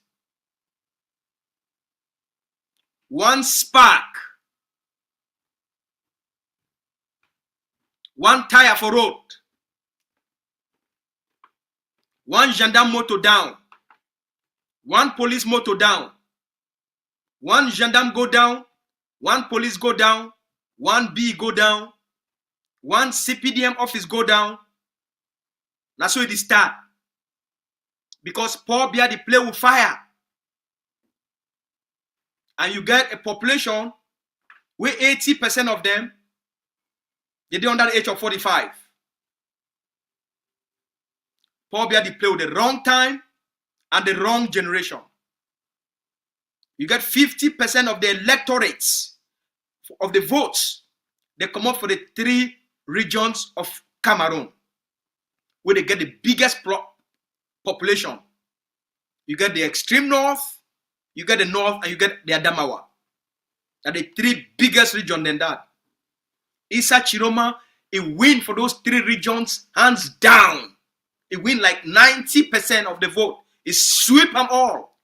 One spark, one tire for road, one gendarme motor down, one police motor down, one gendarme go down, one police go down, one B go down, one CPDM office go down. That's where it start. Because Paul Biya they play with fire. And you get a population where 80% of them they're under the age of 45. Paul Biya they play with the wrong time and the wrong generation. You get 50% of the electorates of the votes. They come up for the 3 regions of Cameroon, where they get the biggest population. You get the extreme north, you get the north, and you get the Adamawa. Are the 3 biggest regions than that. Issa Chiroma, a win for those 3 regions, hands down. He win like 90% of the vote. He sweep them all.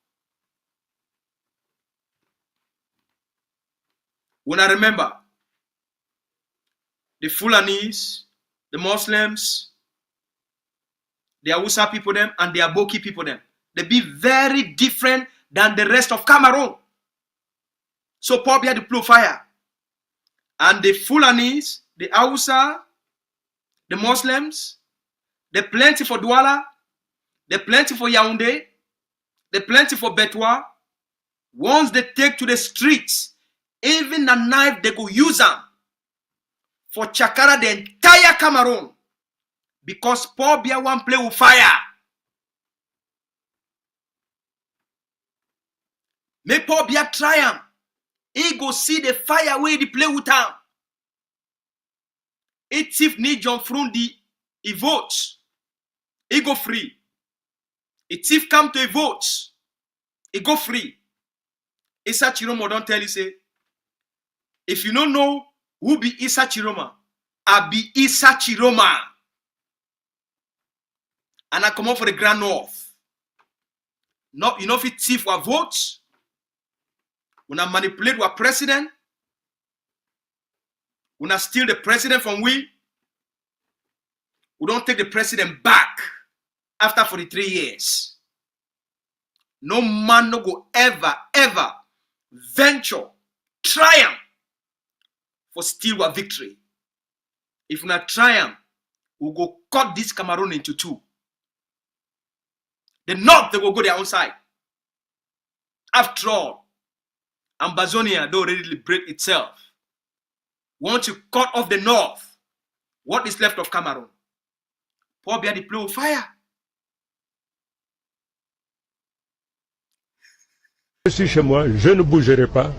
When I remember, the Fulanis, the Muslims, the Hausa people them, and the Aboki people them, they be very different than the rest of Cameroon. So Paul Biya the blow fire. And the Fulanis, the Hausa, the Muslims, they plenty for Douala, they plenty for Yaoundé, they plenty for Betwa. Once they take to the streets, even a knife they go use them for chakara the entire Cameroon. Because Paul Biya want play with fire. Make Paul Biya try him. He go see the fire where he play with him. If need John Frundi, he votes. He go free. If come to a vote, he go free. Issa Chiroma don't tell you say, if you don't know who be Issa Chiroma, I be Issa Chiroma. And I come up for the Grand North. No, you know if it thief our votes, when I manipulate our president, when I steal the president from we don't take the president back after 43 years. No man no go ever venture, triumph for steal our victory. If we not triumph, we'll go cut this Cameroon into two. The North, they will go their own side. After all, Ambazonia don't already liberate itself. Once you cut off the North, what is left of Cameroon? Paul Biya the play of fire. Je suis chez moi, je ne bougerai pas.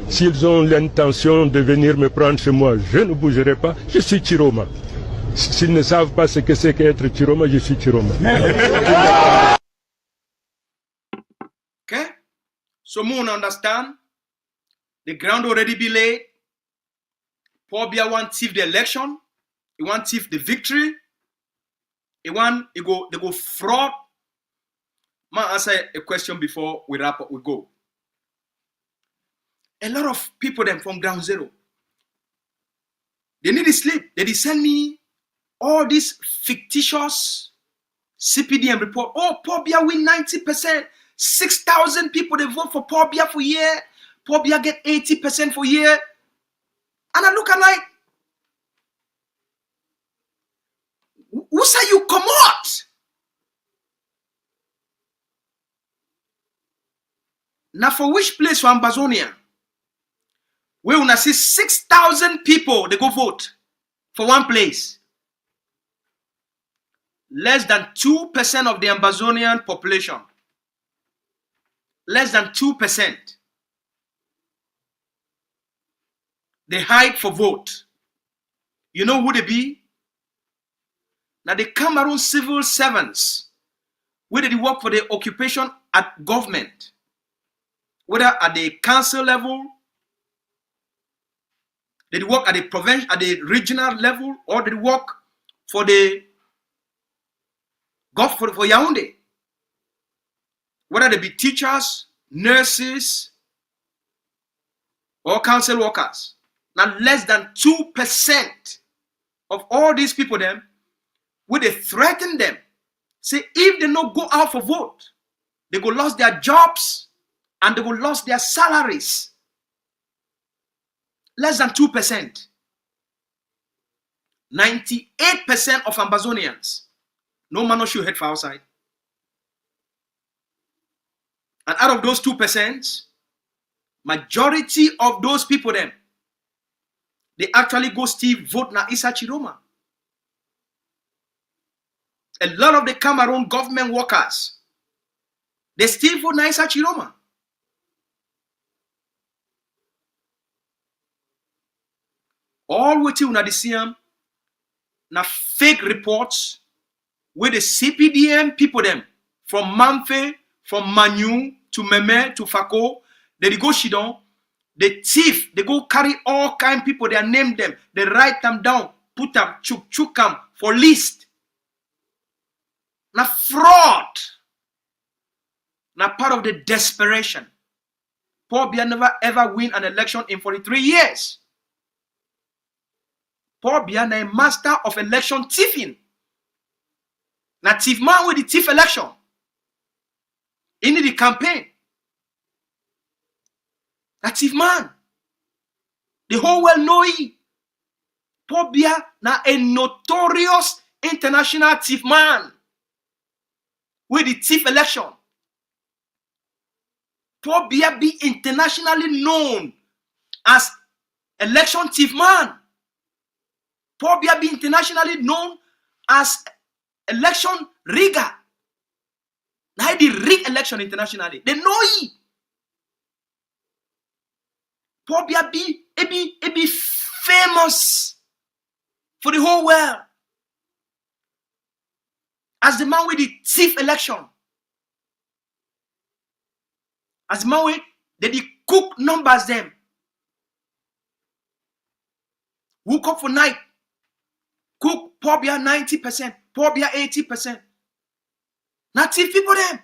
S'ils ont l'intention de venir me prendre chez moi, je ne bougerai pas. Je suis Chiroma. S'ils ne savent pas ce que c'est qu'être Chiroma, je suis Chiroma. Okay? So Moon understand. The ground already be laid. Paul Biya want thief the election. He want thief the victory. They go fraud. Ma answer a question before we wrap up, we go. A lot of people them from ground zero, they need to sleep. They send me all these fictitious CPDM report. Oh, Paul Biya win 90%. 6,000 people they vote for Paul Biya for year. Paul Biya get 80% for year. And I look at like, who say you come out? Now for which place for Ambazonia? Where when I see 6,000 people, they go vote for one place. Less than 2% of the Ambazonian population. Less than 2%. They hide for vote. You know who they be? Now the Cameroon civil servants, where they work for the occupation at government, whether at the council level, they work at the provincial, at the regional level, or they work for the for Yaoundé. Whether they be teachers, nurses, or council workers. Now less than 2% of all these people them, where they threaten them, say if they not go out for vote, they go lose their jobs and they will lose their salaries. Less than 2%. 98% of Ambazonians, no man no should head for outside. And out of those 2%, majority of those people them, they actually go still vote na Isa Chiroma. A lot of the Cameroon government workers, they still vote na Isa Chiroma. All what you na see na fake reports where the CPDM people them from Manfe, from Manu to Meme to Fako, they go Shidon, the thief, they go carry all kind of people, they name them, they write them down, put them, chuk them for list. Na fraud. Na part of the desperation. Paul Biya never ever win an election in 43 years. Paul Biya na a master of election thieving. Na thief man with the thief election. In the campaign. Na thief man. The whole world know he. Paul Biya na a notorious international thief man. With the thief election. Paul Biya be internationally known as election thief man. Paul Biya be internationally known as election rigger. Now they rig election internationally. They know he. Paul Biya be famous for the whole world as the man with the thief election. As the man with the cook numbers them. Woke up for night. Cook Paul Biya 90%, Paul Biya 80%. Not thief people them.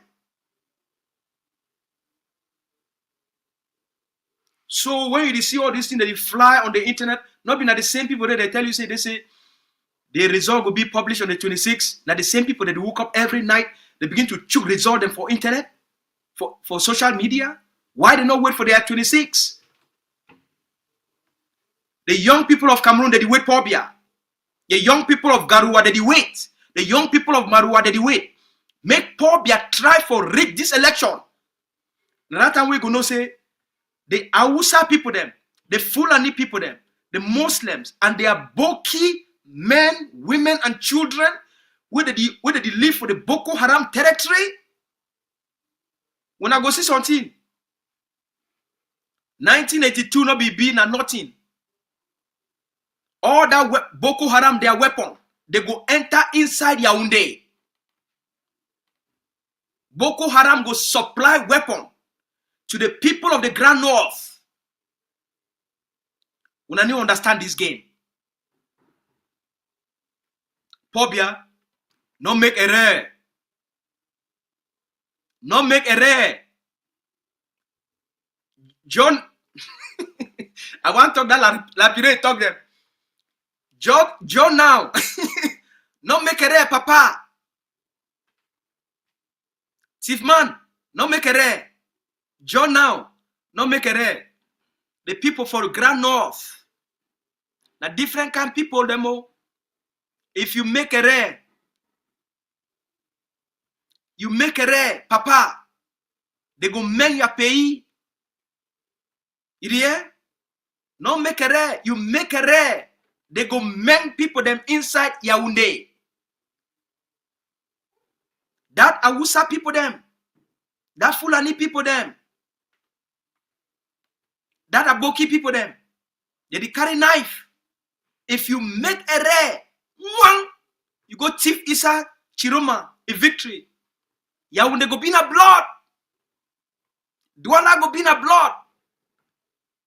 So when you see all these things that they fly on the internet, not being at the same people that they tell you, they say the result will be published on the 26th. Now the same people that woke up every night, they begin to chook result them for internet, for social media. Why they not wait for their 26th? The young people of Cameroon, they wait for Biya. The young people of Garoua, they wait. The young people of Maroua, they wait. Make Paul Biya try for rig this election. Now that time we're going to say, the Hausa people them, the Fulani people them, the Muslims, and their Boki men, women, and children, where they live for the Boko Haram territory. When I go see something, 1982 no be being and nothing. All that Boko Haram, their weapon, they go enter inside Yaoundé. Boko Haram go supply weapon to the people of the Grand North. We don't understand this game. Paul Biya, no make error. No make error. John, I want to talk that lapide talk them. John now. No make error, papa. Tifman, no make error. John now, no make error. The people for the Grand North. Now different kind of people them all. If you make error, papa. They go men your pay. Yeah? No make error. You make error. They go men people them inside Yaoundé. That Hausa people them. That Fulani people them. That Aboki people them. They carry knife. If you make error, you go thief Isa Chiroma a victory. Yaoundé go be in a blood. Douala go be in a blood.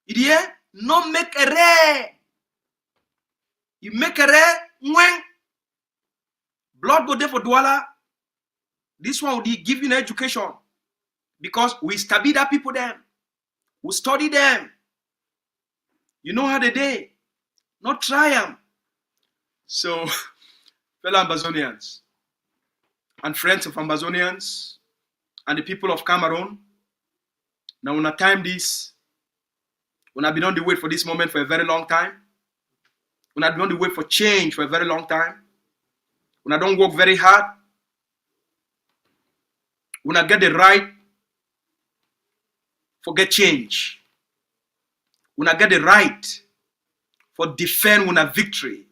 Yeah? No make error. You make error, blood go there for Douala. This one will be giving education. Because we study that people them. We study them. You know how they do. Not try them. So, fellow Ambazonians and friends of Ambazonians and the people of Cameroon, now when I time this, when I've been on the wait for this moment for a very long time, when I've been on the wait for change for a very long time, when I don't work very hard, when I get the right, forget change. When I get the right for defend when a victory.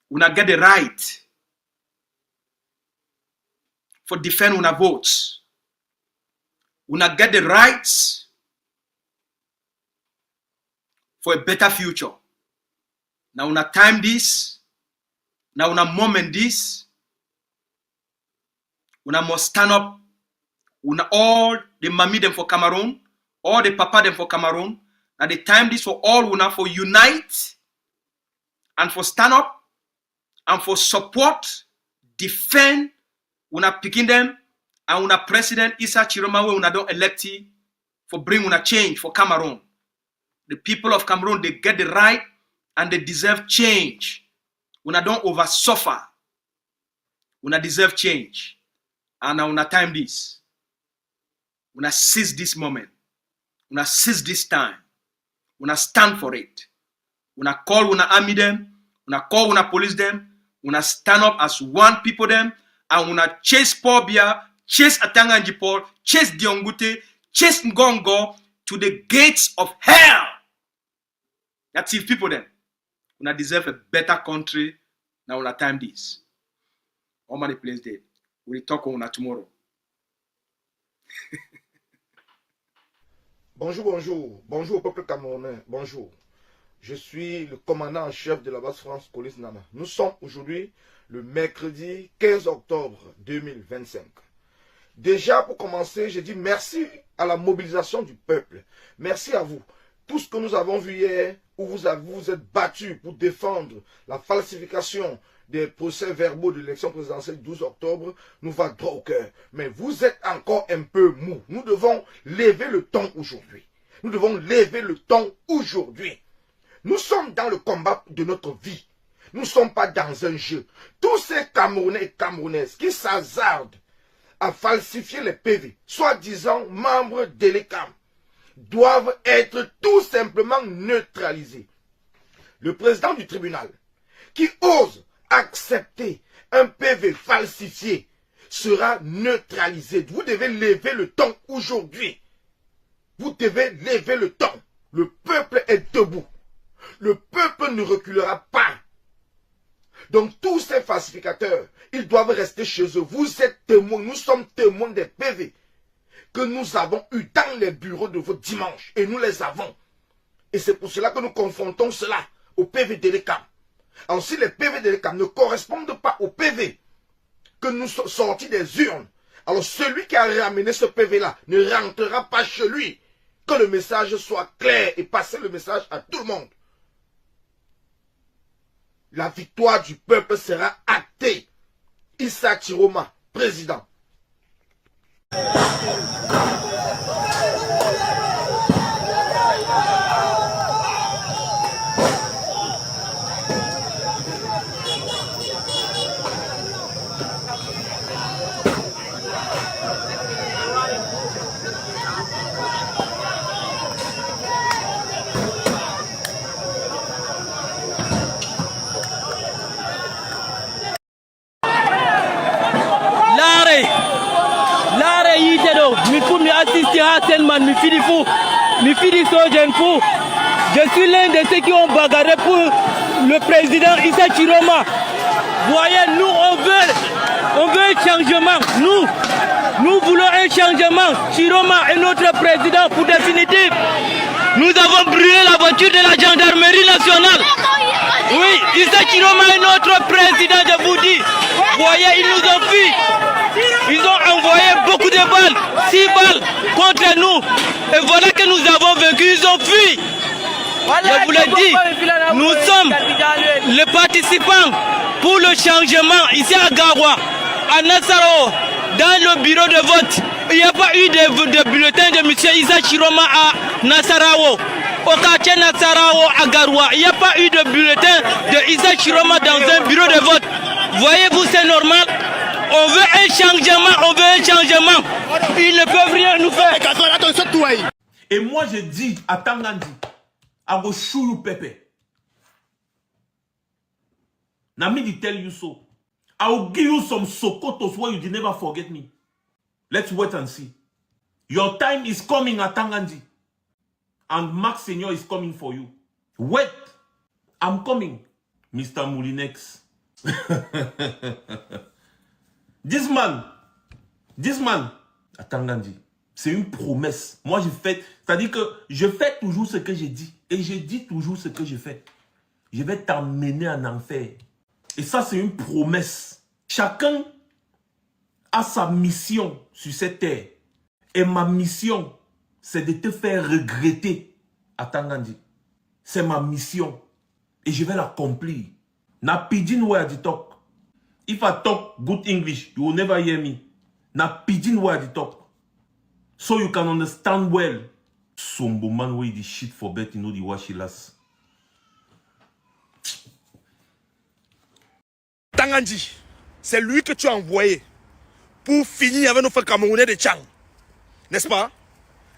When I get the right for defend when I vote. When I get the rights for a better future. Now when I time this, now when I moment this, when I must stand up, when all the mommy them for Cameroon, all the papa them for Cameroon, at the time this for all when I for unite and for stand up and for support, defend when I picking them and when I President Issa Chiroma when I don't elect for bring when I change for Cameroon. The people of Cameroon, they get the right and they deserve change. When I don't over suffer, when I deserve change. And now when I time this, when I seize this moment, when I seize this time, when I stand for it, when I call, when I army them, when I call, when I police them, when I stand up as one people them, and when I chase Paul Biya, chase Atanga Njipol, chase Diongute, chase Ngongo to the gates of hell. That's if people them. When I deserve a better country, now when I time this. All money place there. We'll talk on that tomorrow. Bonjour au peuple camerounais, bonjour. Je suis le commandant en chef de la base France Police Nana. Nous sommes aujourd'hui le mercredi 15 octobre 2025. Déjà pour commencer, je dis merci à la mobilisation du peuple. Merci à vous. Tout ce que nous avons vu hier, où vous êtes battus pour défendre la falsification des procès-verbaux de l'élection présidentielle du 12 octobre, nous va droit au cœur. Mais vous êtes encore un peu mou. Nous devons lever le ton aujourd'hui. Nous devons lever le ton aujourd'hui. Nous sommes dans le combat de notre vie. Nous ne sommes pas dans un jeu. Tous ces Camerounais et Camerounaises qui s'hasardent à falsifier les PV, soi-disant membres de l'ECAM, doivent être tout simplement neutralisés. Le président du tribunal, qui ose accepter un PV falsifié, sera neutralisé. Vous devez lever le ton aujourd'hui. Vous devez lever le ton. Le peuple est debout. Le peuple ne reculera pas. Donc tous ces falsificateurs, ils doivent rester chez eux. Vous êtes témoins, nous sommes témoins des PV que nous avons eu dans les bureaux de vos dimanches. Et nous les avons. Et c'est pour cela que nous confrontons cela au PV de l'ECAM. Alors si les PV de l'ECAM ne correspondent pas au PV que nous sommes sortis des urnes, alors celui qui a ramené ce PV-là ne rentrera pas chez lui. Que le message soit clair et passer le message à tout le monde. La victoire du peuple sera actée. Issa Chiroma, président. Je suis l'un de ceux qui ont bagarré pour le président Issa Chiroma. Voyez, nous on veut un changement. Nous voulons un changement. Chiroma est notre président pour définitif. Nous avons brûlé la voiture de la gendarmerie nationale. Oui, Issa Chiroma est notre président, je vous dis. Voyez, ils nous ont fui. Ils ont envoyé beaucoup de balles, 6 balles contre nous. Et voilà que nous avons vaincu, ils ont fui. Je vous l'ai dit, nous sommes les participants pour le changement ici à Garoua, à Nassarao, dans le bureau de vote. Il n'y a pas eu de bulletin de M. Issa Chiroma à Nassarao. Au quartier Nassarao à Garoua, il n'y a pas eu de bulletin de Issa Chiroma dans un bureau de vote. Voyez-vous, c'est normal. On veut un changement, on veut un changement. Ils ne peuvent rien nous faire. Et moi je dis à Tangandi, à go chou pepe. Nami di tell you so. I will give you some sokotos where you did never forget me. Let's wait and see. Your time is coming at Tangandi. And Max Senior is coming for you. Wait. I'm coming. Mr. Moulinex. This man, à Tangandi, c'est une promesse. Moi, c'est-à-dire que je fais toujours ce que j'ai dit. Et je dis toujours ce que je fais. Je vais t'emmener en enfer. Et ça, c'est une promesse. Chacun a sa mission sur cette terre. Et ma mission, c'est de te faire regretter à Tangandi. C'est ma mission. Et je vais l'accomplir. Na pidgin where I talk. If I talk good English, you will never hear me. Na pidgin where I talk. So you can understand well. Sombo man wey the shit for bet, you know the washilas. Tangandi, c'est lui que tu as envoyé pour finir avec nos frères camerounais de Tchang. N'est-ce pas?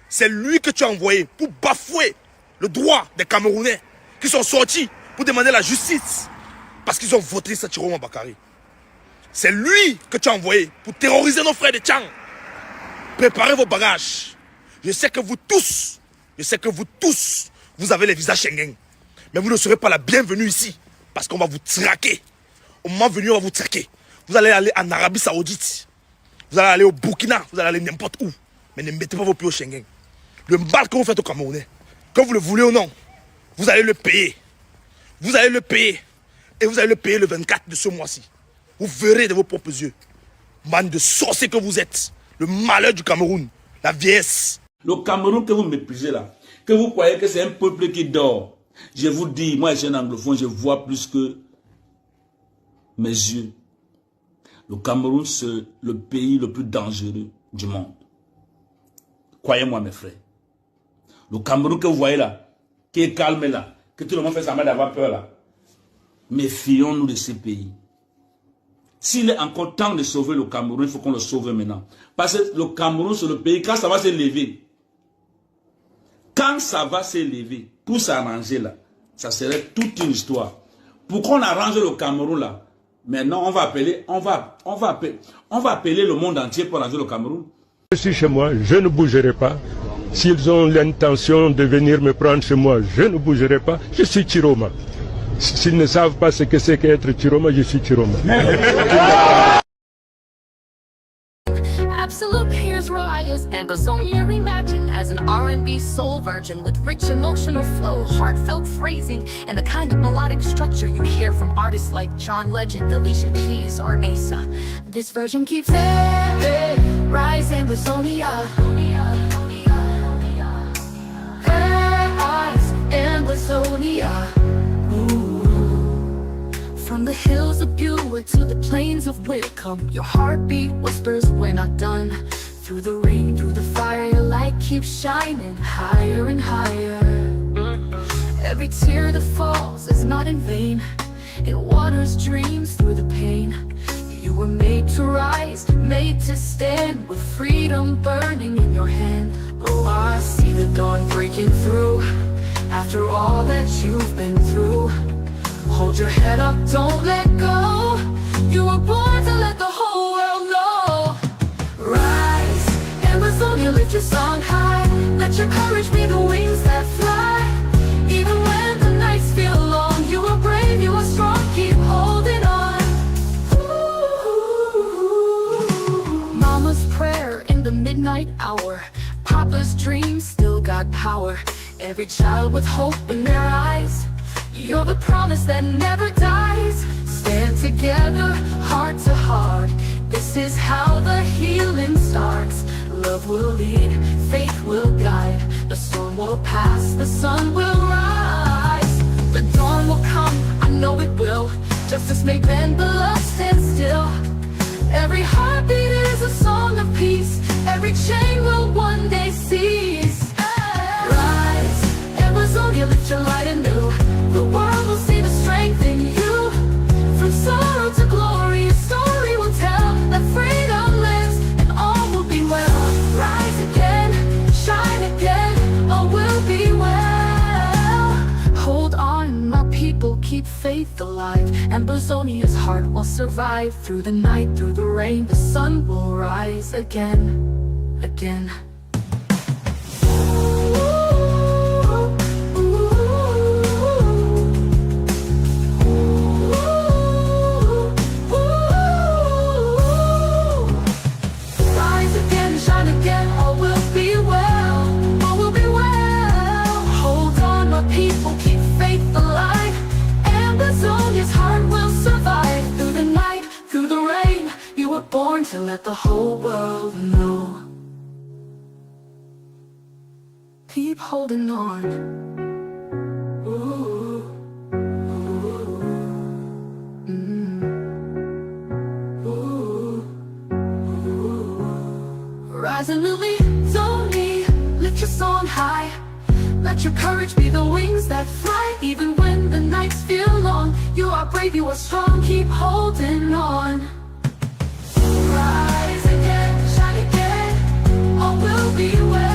C'est lui que tu as envoyé pour bafouer le droit des Camerounais qui sont sortis pour demander la justice parce qu'ils ont voté Chiroma Bakary. C'est lui que tu as envoyé pour terroriser nos frères de Tchang. Préparez vos bagages. Je sais que vous tous, vous avez les visas Schengen. Mais vous ne serez pas la bienvenue ici parce qu'on va vous traquer. Au moment venu, on va vous traquer. Vous allez aller en Arabie Saoudite. Vous allez aller au Burkina. Vous allez aller n'importe où. Mais ne mettez pas vos pieds au Schengen. Le mal que vous faites au Camerounais, que vous le voulez ou non, vous allez le payer. Vous allez le payer. Et vous allez le payer le 24 de ce mois-ci. Vous verrez de vos propres yeux. Man de sorciers que vous êtes. Le malheur du Cameroun. La vieillesse. Le Cameroun que vous méprisez là, que vous croyez que c'est un peuple qui dort. Je vous dis, moi je suis un anglophone, je vois plus que mes yeux. Le Cameroun, c'est le pays le plus dangereux du monde. Croyez-moi mes frères. Le Cameroun que vous voyez là, qui est calme là, que tout le monde fait semblant d'avoir peur là. Méfions-nous de ces pays. S'il est encore temps de sauver le Cameroun, il faut qu'on le sauve maintenant. Parce que le Cameroun, c'est le pays, quand ça va s'élever, pour s'arranger là, ça serait toute une histoire. Pour qu'on arrange le Cameroun là, maintenant on va appeler le monde entier pour arranger le Cameroun. Je suis chez moi, je ne bougerai pas. S'ils ont l'intention de venir me prendre chez moi, je ne bougerai pas. Je suis Chiroma. S'ils ne savent pas ce que c'est qu'être Chiroma, je suis Chiroma. Absolute peers rise, Ambazonia reimagined as an R&B soul virgin with rich emotional flow, heartfelt phrasing, and the kind of melodic structure you hear from artists like John Legend, Alicia Keys, or Asa. This version keeps rise, Ambazonia. Ambazonia. From the hills of Buick to the plains of Whitcomb, your heartbeat whispers we're not done. Through the rain, through the fire, your light keeps shining higher and higher. Every tear that falls is not in vain. It waters dreams through the pain. You were made to rise, made to stand, with freedom burning in your hand. Oh, I see the dawn breaking through. After all that you've been through, hold your head up, don't let go. You were born to let the whole world know. Rise, Amazonia, lift your song high. Let your courage be the wings that fly. Even when the nights feel long, you are brave, you are strong, keep holding on. Ooh. Mama's prayer in the midnight hour. Papa's dreams still got power. Every child with hope in their eyes. You're the promise that never dies. Stand together, heart to heart. This is how the healing starts. Love will lead, faith will guide. The storm will pass, the sun will rise. The dawn will come, I know it will. Justice may bend, but love stands still. Every heartbeat is a song of peace. Every chain will one day cease. Rise, Amazonia, lift your light anew. The world will see the strength in you. From sorrow to glory, a story will tell that freedom lives and all will be well. Rise again, shine again, all will be well. Hold on, my people, keep faith alive. Ambazonia's heart will survive. Through the night, through the rain, the sun will rise again, again. Born to let the whole world know. Keep holding on. Ooh. Ooh. Ooh. Ooh. Rise and Lily, don't need. Lift your song high. Let your courage be the wings that fly. Even when the nights feel long, you are brave, you are strong. Keep holding on. Rise again, shine again, all will be well.